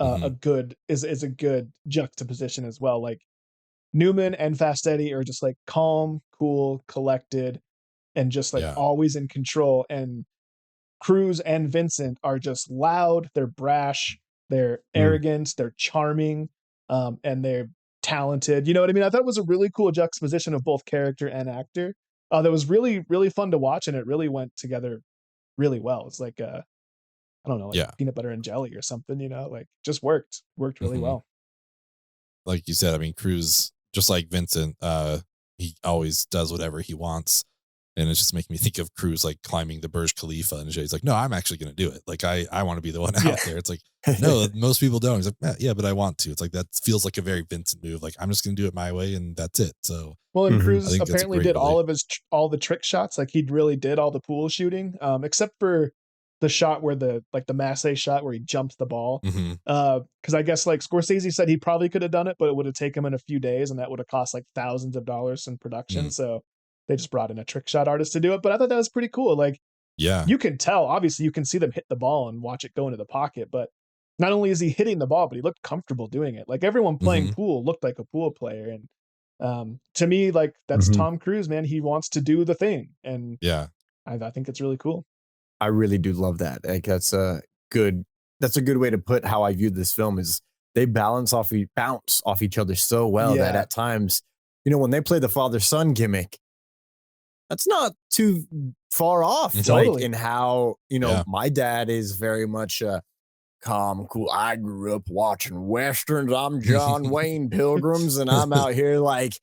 Mhm. a good juxtaposition as well. Like Newman and Fast Eddie are just like calm, cool, collected, and just like Yeah. always in control. And Cruz and Vincent are just loud, they're brash, they're Mm. arrogant, they're charming, and they're talented. You know what I mean? I thought it was a really cool juxtaposition of both character and actor. That was really, really fun to watch, and it really went together really well. It's like I don't know, like Yeah. peanut butter and jelly or something, like just worked really Mhm. well. Like you said, I mean, Cruz, just like Vincent, he always does whatever he wants. And it's just making me think of Cruz like climbing the Burj Khalifa, and he's like, "No, I'm actually going to do it. Like, I want to be the one Yeah. out there." It's like, no, most people don't. He's like, yeah, but I want to. It's like that feels like a very Vincent move. Like, I'm just going to do it my way, and that's it. So Well, and Mhm. I Cruz think that's a apparently great did relate. all the trick shots. Like he really did all the pool shooting, except for the shot where the Massey shot where he jumped the ball. Hmm. Because I guess like Scorsese said he probably could have done it, but it would have taken him in a few days, and that would have cost like thousands of dollars in production. Mm. So they just brought in a trick shot artist to do it. But I thought that was pretty cool. Like Yeah. you can tell, obviously, you can see them hit the ball and watch it go into the pocket. But not only is he hitting the ball, but he looked comfortable doing it. Like everyone playing Hmm. pool looked like a pool player, and to me, like that's Mhm. Tom Cruise, man. He wants to do the thing, and Yeah. I think it's really cool. I really do love that. Like good that's a good way to put how I viewed this film is they bounce off each other so well that Yeah, at times, when they play the father-son gimmick, that's not too far off. Mhm. Like totally. in how, Yeah. my dad is very much calm, cool. I grew up watching westerns. I'm John Wayne Pilgrims, and I'm out here like,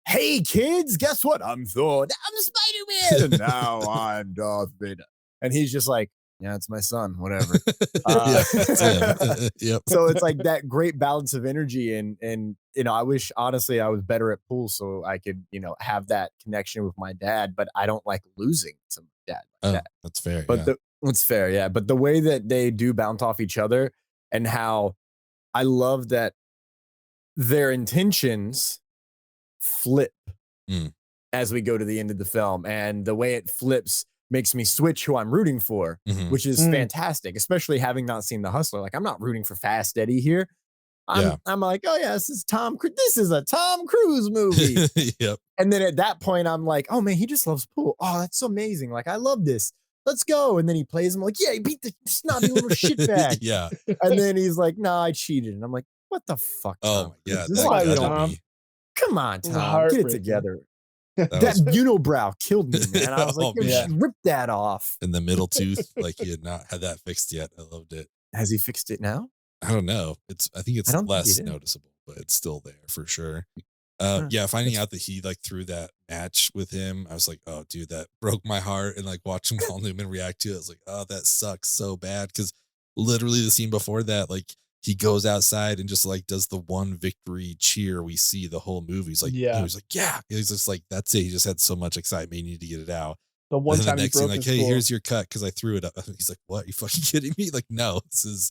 hey kids, guess what? I'm Thor. I'm Spider-Man, and now I'm Darth Vader. And he's just like, yeah, it's my son, whatever. Yeah, it's him. Yep. So it's like that great balance of energy, and I wish honestly I was better at pool so I could have that connection with my dad, but I don't like losing to my dad like Oh, that. that's fair. But Yeah. it's fair, yeah. But the way that they do bounce off each other and how I love that their intentions flip Mm. as we go to the end of the film, and the way it flips makes me switch who I'm rooting for, Mhm. which is Mm, fantastic, especially having not seen The Hustler. Like I'm not rooting for Fast Eddie here. I'm like, oh yeah, this is Tom Cruise. This is a Tom Cruise movie. Yep. And then at that point, I'm like, oh man, he just loves pool. Oh, that's so amazing. Like, I love this. Let's go. And then he plays him like, yeah, he beat the snotty little shitbag. Yeah. And then he's like, nah, I cheated. And I'm like, what the fuck, Tom? Oh my God. This is That why we gutted don't. me. Come on, was Tom, get it heartbreaking. together. That That was unibrow killed me, man. I was like, Oh, yo, man. rip that off. in the middle tooth, like he had not had that fixed yet. I loved it. Has he fixed it now? I don't know. I think it's don't think he less did. noticeable, but it's still there for sure. Huh. Yeah, finding out that he like threw that match with him, I was like, oh dude, that broke my heart. And like watching Paul Newman react to it, I was like, oh, that sucks so bad. Because literally the scene before that, like he goes outside and just like does the one victory cheer we see the whole movie. He's like, Yeah. he was like, yeah. He's just like, that's it. He just had so much excitement. He needed to get it out. The one And then time the he next thing, broke like, his hey, floor. here's your cut because I threw it up. He's like, what? Are you fucking kidding me? Like, no, this is.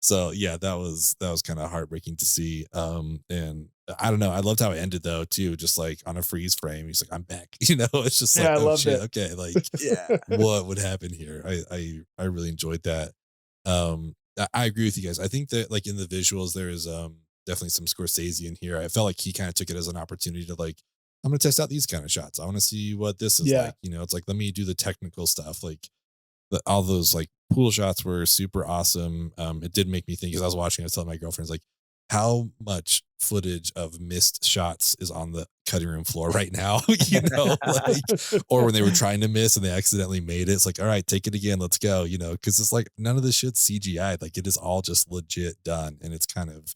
So yeah, that was kind of heartbreaking to see. And I don't know. I loved how it ended though too, just like on a freeze frame. He's like, I'm back. You know, it's just Yeah, like, I oh loved shit, it. okay, like Yeah. what would happen here? I really enjoyed that. I agree with you guys. I think that like in the visuals, there is definitely some Scorsese in here. I felt like he kind of took it as an opportunity to like, I'm gonna test out these kind of shots. I want to see what this is Yeah. like. You know, it's like let me do the technical stuff. Like all those like pool shots were super awesome. It did make me think as I was watching, I was telling my girlfriends like how much footage of missed shots is on the cutting room floor right now, you know, like, or when they were trying to miss and they accidentally made it. It's like, all right, take it again. Let's go, you know, cause it's like none of this shit's CGI. Like it is all just legit done. And it's kind of,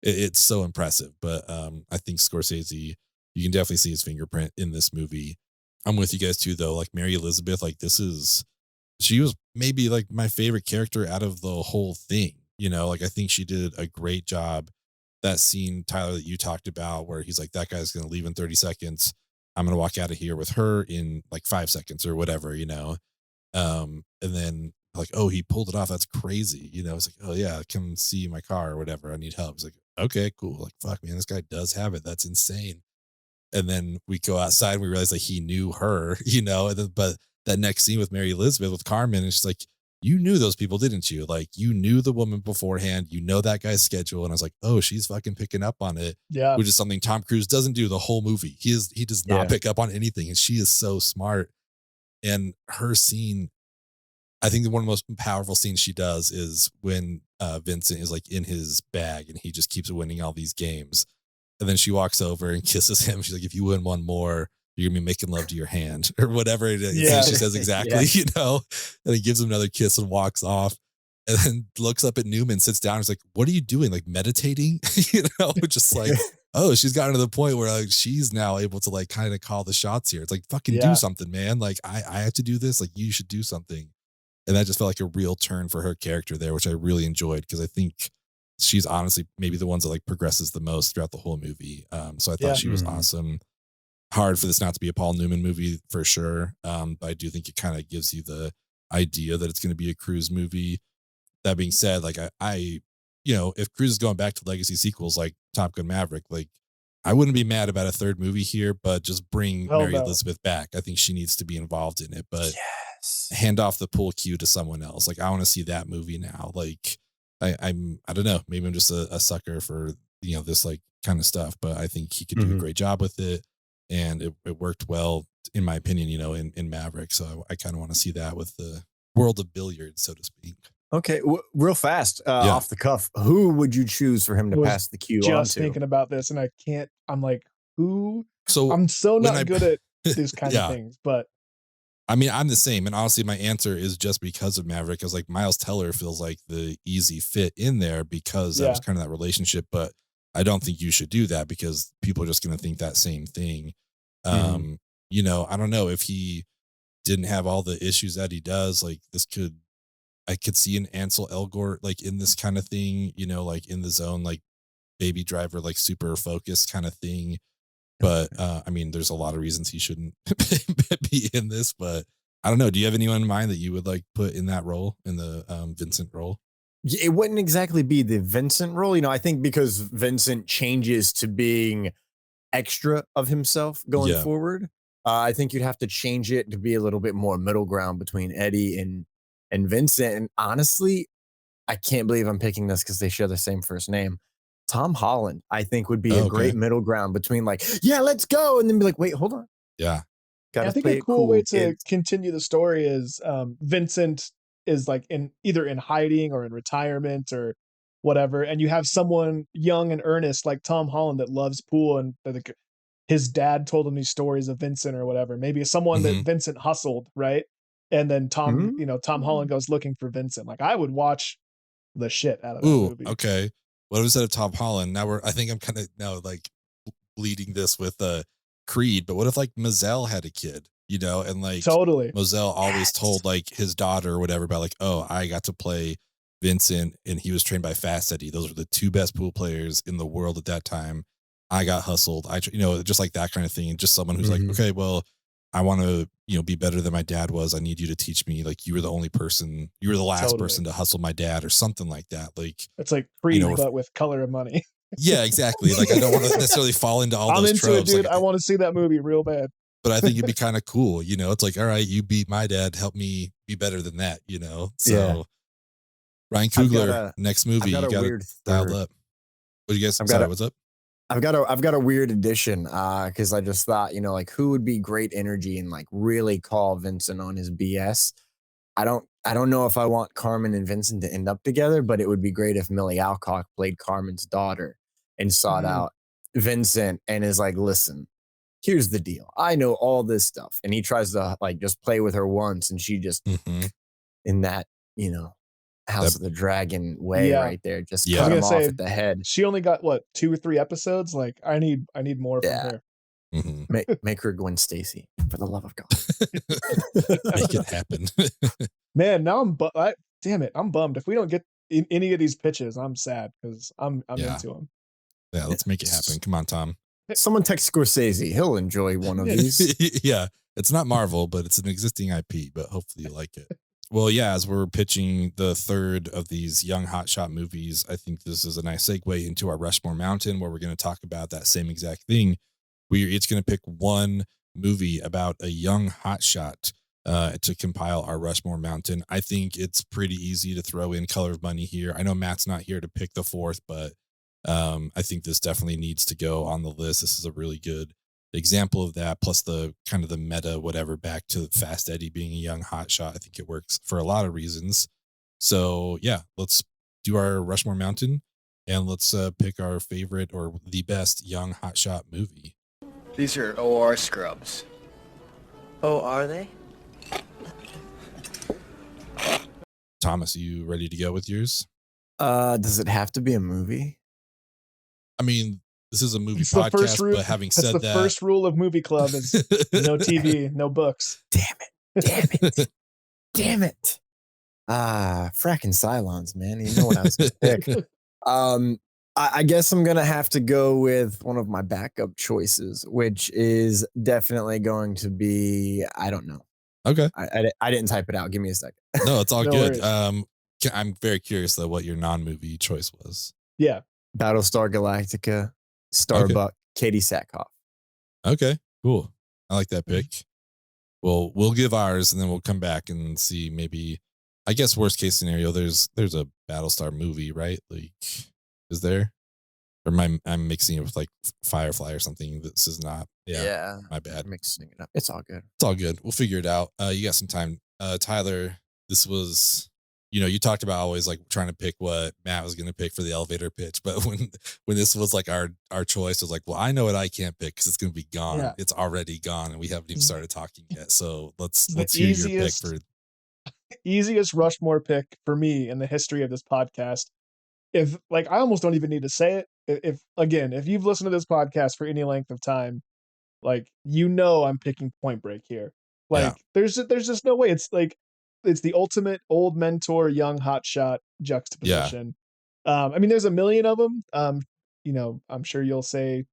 it's so impressive. But I think Scorsese, you can definitely see his fingerprint in this movie. I'm with you guys too, though. Like Mary Elizabeth, like she was maybe like my favorite character out of the whole thing. You know, like I think she did a great job. That scene, Tyler, that you talked about, where he's like, that guy's going to leave in 30 seconds. I'm going to walk out of here with her in like 5 seconds or whatever, you know? And then like, oh, he pulled it off. That's crazy. You know, it's like, oh yeah, come see my car or whatever. I need help. It's like, okay, cool. Like, fuck man, this guy does have it. That's insane. And then we go outside and we realize like he knew her, you know, and then, but that next scene with Mary Elizabeth with Carmen, and she's like, you knew those people, didn't you? Like you knew the woman beforehand, you know that guy's schedule. And I was like, oh, she's fucking picking up on it, Yeah. which is something Tom Cruise doesn't do the whole movie. He does not Yeah. pick up on anything. And she is so smart. And her scene, I think one of the most powerful scenes she does is when Vincent is like in his bag and he just keeps winning all these games. And then she walks over and kisses him. She's like, if you win one more, you're gonna be making love to your hand or whatever it is. Yeah. She says exactly, Yeah. you know, and he gives him another kiss and walks off and then looks up at Newman, sits down. And is like, what are you doing? Like meditating, you know, just like, oh, she's gotten to the point where like, she's now able to like kind of call the shots here. It's like, fucking Yeah. do something, man. Like I have to do this. Like you should do something. And that just felt like a real turn for her character there, which I really enjoyed because I think she's honestly maybe the ones that like progresses the most throughout the whole movie. So I thought Yeah. she was Mhm. awesome. Hard for this not to be a Paul Newman movie for sure. But I do think it kind of gives you the idea that it's going to be a Cruise movie. That being said, like I, you know, if Cruise is going back to legacy sequels like Top Gun Maverick, like I wouldn't be mad about a third movie here, but just bring Hell Mary no. Elizabeth back. I think she needs to be involved in it, but Yes. hand off the pool cue to someone else. Like I want to see that movie now. Like I don't know, maybe I'm just a sucker for, you know, this like kind of stuff, but I think he could do a Mhm. great job with it. And it worked well, in my opinion, you know, in Maverick. So I kind of want to see that with the world of billiards, so to speak. Okay, real fast, Yeah. off the cuff, who would you choose for him to Was pass the cue on Just to? thinking about this, and I can't. I'm like, who? So I'm so when not I- good at these kind Yeah. of things, but I mean, I'm the same. And honestly, my answer is just because of Maverick, because like Miles Teller feels like the easy fit in there because that was Yeah. kind of that relationship. But I don't think you should do that because people are just going to think that same thing. Mhm. You know, I don't know if he didn't have all the issues that he does. Like I could see an Ansel Elgort like in this kind of thing, you know, like in the zone, like Baby Driver, like super focused kind of thing. But I mean, there's a lot of reasons he shouldn't be in this, but I don't know. Do you have anyone in mind that you would like put in that role, in the Vincent role? It wouldn't exactly be the Vincent role, you know. I think because Vincent changes to being extra of himself going Yeah. forward, I think you'd have to change it to be a little bit more middle ground between Eddie and Vincent. And honestly, I can't believe I'm picking this because they share the same first name. Tom Holland, I think, would be Oh, a great okay. middle ground between like, yeah, let's go, and then be like, wait, hold on, Yeah. gotta I think play a it cool way cool, to kids. continue the story is Vincent is like either in hiding or in retirement or whatever, and you have someone young and earnest like Tom Holland that loves pool, and his dad told him these stories of Vincent or whatever. Maybe someone that Mhm. Vincent hustled, right? And then Tom Mm. Holland goes looking for Vincent. Like I would watch the shit out of that Ooh, movie. okay. What was that of Tom Holland? Now I think I'm kind of now like bleeding this with Creed, but what if like Mazel had a kid, and like Totally. Mazel always Yes. told like his daughter or whatever about like, oh, I got to play Vincent and he was trained by Fast Eddie. Those were the two best pool players in the world at that time. I got hustled. Just like that kind of thing. And just someone who's like, Mhm. okay, well, I want to, be better than my dad was. I need you to teach me. Like you were the last Totally. person to hustle my dad or something like that. Like, It's like Creed, we're but with Color of Money. yeah, exactly. Like I don't want to necessarily fall into all I'm those into it, tropes. dude. Like, I want to see that movie real bad. but I think it'd be kind of cool. It's like, all right, you beat my dad, help me be better than that. So Yeah. Ryan I've got Coogler, a next movie, I've got you a got it weird dialed third. up. What do you guys? I've got Sorry, a what's up? I've got a weird addition because I just thought, like who would be great energy and like really call Vincent on his BS. I don't know if I want Carmen and Vincent to end up together, but it would be great if Millie Alcock played Carmen's daughter and sought Mhm. out Vincent and is like, listen, here's the deal. I know all this stuff. And he tries to like just play with her once and she just Mm-hmm. in that, House That, of the Dragon way Yeah. right there, just I was yeah, cut gonna him off say at the head. she only got what 2 or 3 episodes. Like I need more from Yeah. her. mm-hmm. Make her Gwen Stacy for the love of God. Make it happen. Man, now damn it, I'm bummed. If we don't get any of these pitches, I'm sad because I'm Yeah, into them. yeah. Let's make it happen. Come on, Tom. Someone text Scorsese. He'll enjoy one of these. Yeah, it's not Marvel, but it's an existing IP. But hopefully, you like it. Well, yeah. As we're pitching the third of these young hotshot movies, I think this is a nice segue into our Rushmore Mountain, where we're going to talk about that same exact thing. We're each going to pick one movie about a young hotshot to compile our Rushmore Mountain. I think it's pretty easy to throw in Color of Money here. I know Matt's not here to pick the fourth, but I think this definitely needs to go on the list. This is a really good example of that. Plus the kind of the meta, whatever, back to Fast Eddie being a young hotshot. I think it works for a lot of reasons. So yeah, let's do our Rushmore Mountain and let's pick our favorite or the best young hotshot movie. These are OR scrubs. Oh, are they? Thomas, are you ready to go with yours? Does it have to be a movie? I mean, this is a movie It's the first podcast, rule. but having That's said the that, first rule of movie club is no TV, no books. Damn it. Damn it. Fracking Cylons, man. You know what I was gonna pick. I guess I'm gonna have to go with one of my backup choices, which is definitely going to be, I don't know. Okay. I didn't type it out. Give me a second. No, it's all No good. worries. I'm very curious though what your non-movie choice was. Yeah. Battlestar Galactica, Starbuck, Katie Sackhoff. Okay, cool. I like that pick. Well, we'll give ours and then we'll come back and see maybe, I guess worst case scenario, there's a Battlestar movie, right? Like, is there? Or I'm mixing it with like Firefly or something. This is not. Yeah. My bad. Mixing it up. It's all good. It's all good. We'll figure it out. You got some time. Tyler, this was, you talked about always like trying to pick what Matt was going to pick for the elevator pitch. But when this was like our choice, I was like, well, I know what I can't pick because it's going to be gone. Yeah. It's already gone and we haven't even started talking yet. So let's The hear your pick easiest- for. Easiest Rushmore pick for me in the history of this podcast. If like I almost don't even need to say it. If you've listened to this podcast for any length of time, like I'm picking Point Break here. Like there's just no way. It's like it's the ultimate old mentor, young hotshot juxtaposition. I mean, there's a million of them. I'm sure you'll say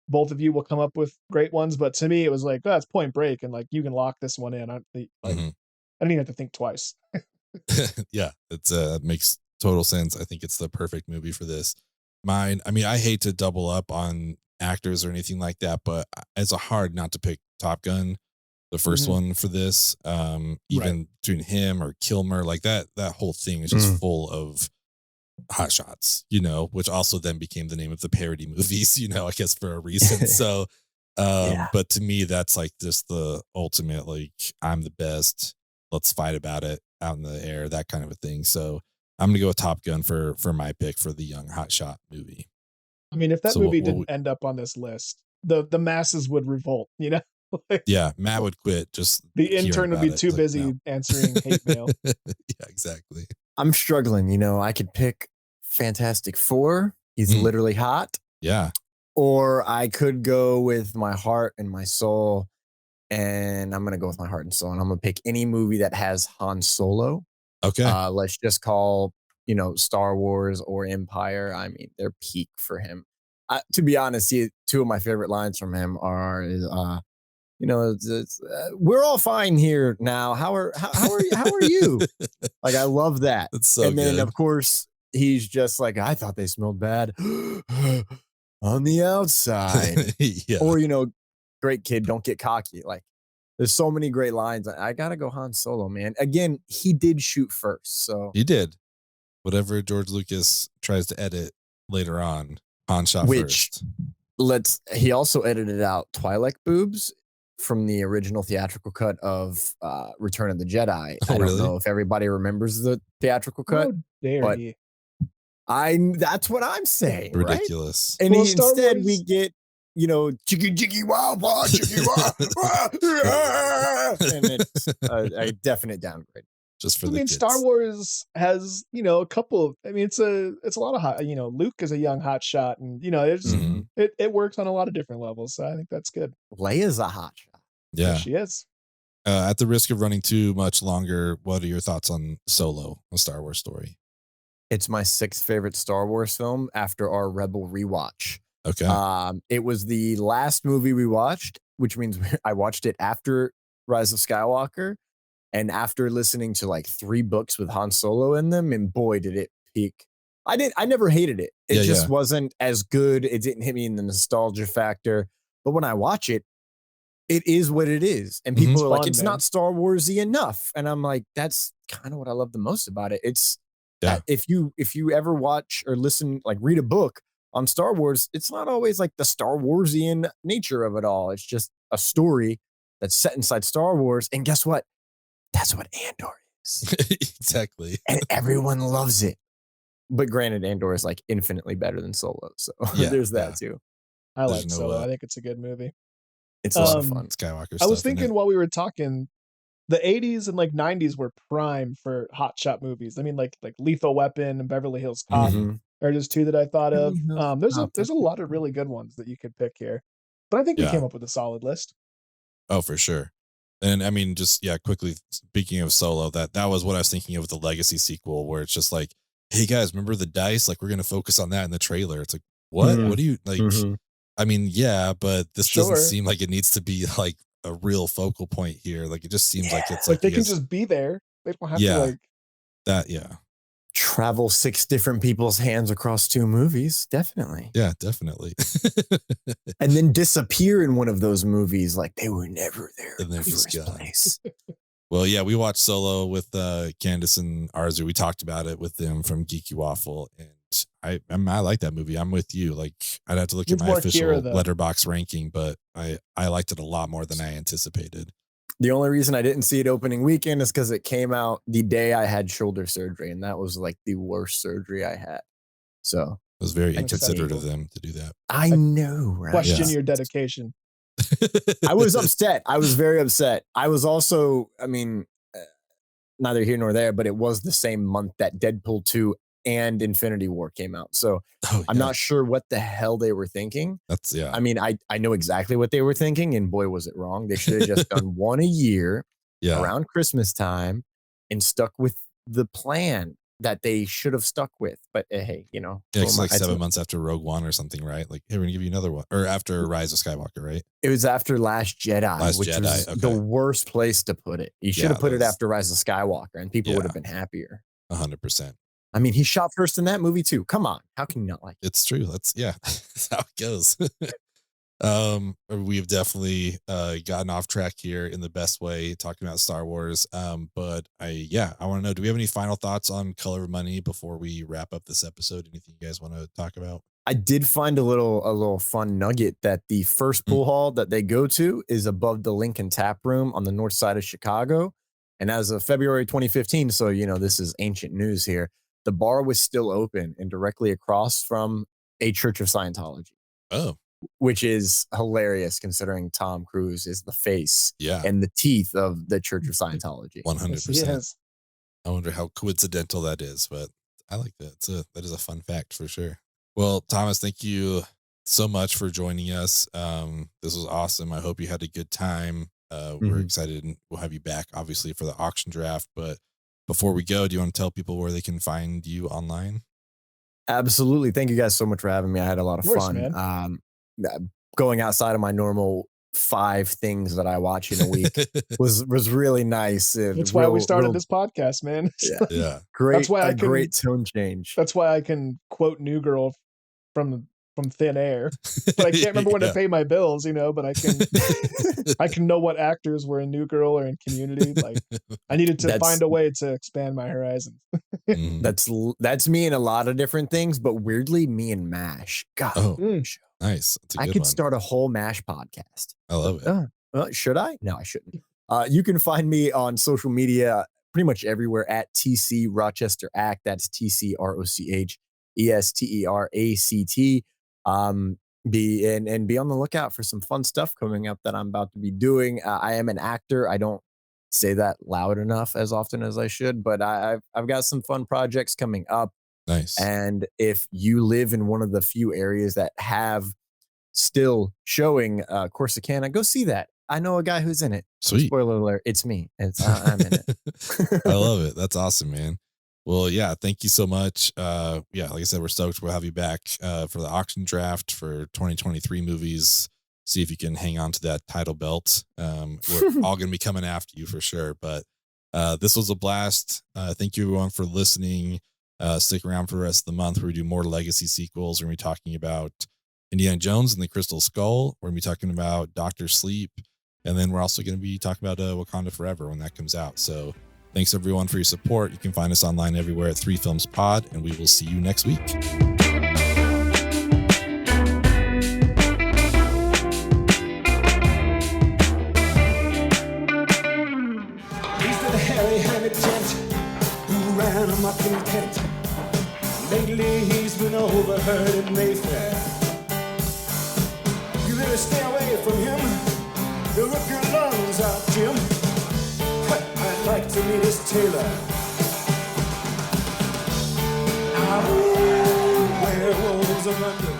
both of you will come up with great ones, but to me, it was like, oh, it's Point Break, and like you can lock this one in. I don't even have to think twice. Yeah, it's makes total sense. I think it's the perfect movie for this. Mine, I mean, I hate to double up on actors or anything like that, but it's a hard not to pick Top Gun, the 1st one for this. Even between him or Kilmer, like that whole thing is just full of Hot Shots, which also then became the name of the parody movies, I guess for a reason. So, but to me, that's like just the ultimate, like, I'm the best. Let's fight about it out in the air, that kind of a thing. So I'm going to go with Top Gun for my pick for the young Hot Shot movie. I mean, if that movie didn't end up on this list, the masses would revolt, Like, yeah, Matt would quit. Just the intern would be too busy answering hate mail. Yeah, exactly. I'm struggling. I could pick Fantastic Four. He's literally hot. Yeah. Or I could go with my heart and my soul. And I'm going to go with my heart and soul. And I'm going to pick any movie that has Han Solo. Okay. Let's just call, Star Wars or Empire. I mean, they're peak for him. To be honest, two of my favorite lines from him are, we're all fine here now. How are you? Like, I love that. That's so and then, good. of course, he's just like, I thought they smelled bad on the outside. Yeah. Or, great kid, don't get cocky. Like, there's so many great lines. I gotta go Han Solo, man. Again, he did shoot first, so he did. Whatever George Lucas tries to edit later on, Han shot first. He also edited out Twi'lek boobs from the original theatrical cut of Return of the Jedi. I don't know if everybody remembers the theatrical cut, but that's what I'm saying. Ridiculous. Right? And instead we get, jiggy jiggy wow wow jiggy wow, and it's a definite downgrade. Just for the kids. Star Wars has, a couple of, it's a lot of hot, Luke is a young hot shot, and it works on a lot of different levels. So I think that's good. Leia's a hot shot. Yeah, yes, she is. At the risk of running too much longer, what are your thoughts on Solo, a Star Wars story? It's my 6th favorite Star Wars film after our Rebel rewatch. Okay. It was the last movie we watched, which means I watched it after Rise of Skywalker. And after listening to like 3 books with Han Solo in them, and boy, did it peak. I never hated it. It just wasn't as good. It didn't hit me in the nostalgia factor. But when I watch it, it is what it is. And people are like, it's not Star Warsy enough. And I'm like, that's kind of what I love the most about it. It's if you ever watch or listen, like read a book on Star Wars, it's not always like the Star Warsian nature of it all. It's just a story that's set inside Star Wars. And guess what? That's what Andor is. Exactly. And everyone loves it. But granted, Andor is like infinitely better than Solo. So there's that too. I like Solo. I think it's a good movie. It's a lot of fun. Skywalker I was thinking while we were talking, the 80s and like 90s were prime for hot shot movies. I mean, like Lethal Weapon and Beverly Hills Cop are just 2 that I thought of. There's a lot of really good ones that you could pick here. But I think we came up with a solid list. Oh, for sure. And I mean, just quickly speaking of Solo, that was what I was thinking of with the Legacy sequel, where it's just like, hey guys, remember the dice? Like, we're gonna focus on that in the trailer. It's like, what? What do you like? I mean, yeah, but this doesn't seem like it needs to be like a real focal point here. Like, it just seems like it's like they can just be there. They don't have to like that. Travel 6 different people's hands across 2 movies. Definitely. Yeah, definitely. And then disappear in one of those movies like they were never there in the first place. Well, yeah, we watched Solo with Candace and Arzu. We talked about it with them from Geeky Waffle, and I like that movie. I'm with you. Like, I'd have to look at my official Letterboxd ranking, but I liked it a lot more than I anticipated. The only reason I didn't see it opening weekend is because it came out the day I had shoulder surgery, and that was like the worst surgery I had. So it was very inconsiderate of them to do that. I know, right? Question your dedication. I was upset. I was very upset. I was also, neither here nor there, but it was the same month that Deadpool 2 and Infinity War came out. So I'm not sure what the hell they were thinking. I know exactly what they were thinking, and boy, was it wrong. They should have just done one a year around Christmas time and stuck with the plan that they should have stuck with. But hey, it's like 7 months after Rogue One or something, right? Like, hey, we're gonna give you another one, or after Rise of Skywalker, right? It was after Last Jedi, which was the worst place to put it. You should have put it after Rise of Skywalker, and people would have been happier. 100%. I mean, he shot first in that movie too. Come on, how can you not like it? It's true. That's how it goes. We've definitely gotten off track here in the best way, talking about Star Wars. But I want to know, do we have any final thoughts on Color of Money before we wrap up this episode? Anything you guys want to talk about? I did find a little fun nugget that the first pool hall that they go to is above the Lincoln Tap Room on the north side of Chicago. And as of February 2015, so this is ancient news here, the bar was still open and directly across from a Church of Scientology. Oh. Which is hilarious considering Tom Cruise is the face and the teeth of the Church of Scientology. 100%. Yes. I wonder how coincidental that is, but I like that. That is a fun fact for sure. Well, Thomas, thank you so much for joining us. This was awesome. I hope you had a good time. We're excited, and we'll have you back, obviously, for the auction draft. But before we go, do you want to tell people where they can find you online? Absolutely. Thank you guys so much for having me. I had a lot of fun. Man. Going outside of my normal 5 things that I watch in a week was really nice. That's why we started this podcast, man. Yeah. Great. That's why great tone change. That's why I can quote New Girl from thin air, but I can't remember when to pay my bills, but I can know what actors were in New Girl or in Community. Like, I needed to find a way to expand my horizons. That's me in a lot of different things, but weirdly me and MASH. God, nice. I could start a whole MASH podcast. I love it. Should I? No, I shouldn't. You can find me on social media pretty much everywhere at TC Rochester Act. That's TCROCHESTERACT. Be on the lookout for some fun stuff coming up that I'm about to be doing. I am an actor. I don't say that loud enough as often as I should, but I've got some fun projects coming up. Nice. And if you live in one of the few areas that have still showing Corsicana, go see that. I know a guy who's in it. Sweet. Spoiler alert, it's me. I'm in it. I love it. That's awesome, man. Well, thank you so much. Like I said, we're stoked. We'll have you back for the auction draft for 2023 movies. See if you can hang on to that title belt. We're all going to be coming after you for sure. But this was a blast. Thank you, everyone, for listening. Stick around for the rest of the month where we do more legacy sequels. We're going to be talking about Indiana Jones and the Crystal Skull. We're going to be talking about Dr. Sleep. And then we're also going to be talking about Wakanda Forever when that comes out. So thanks, everyone, for your support. You can find us online everywhere at 3 Films Pod, and we will see you next week. He's the hairy-handed gent who ran amok in Kent. Lately he's been overheard in Mayfair. You better stay away from him. He'll rip your lungs out, Jim. I'd like to meet his tailor. Werewolves of London.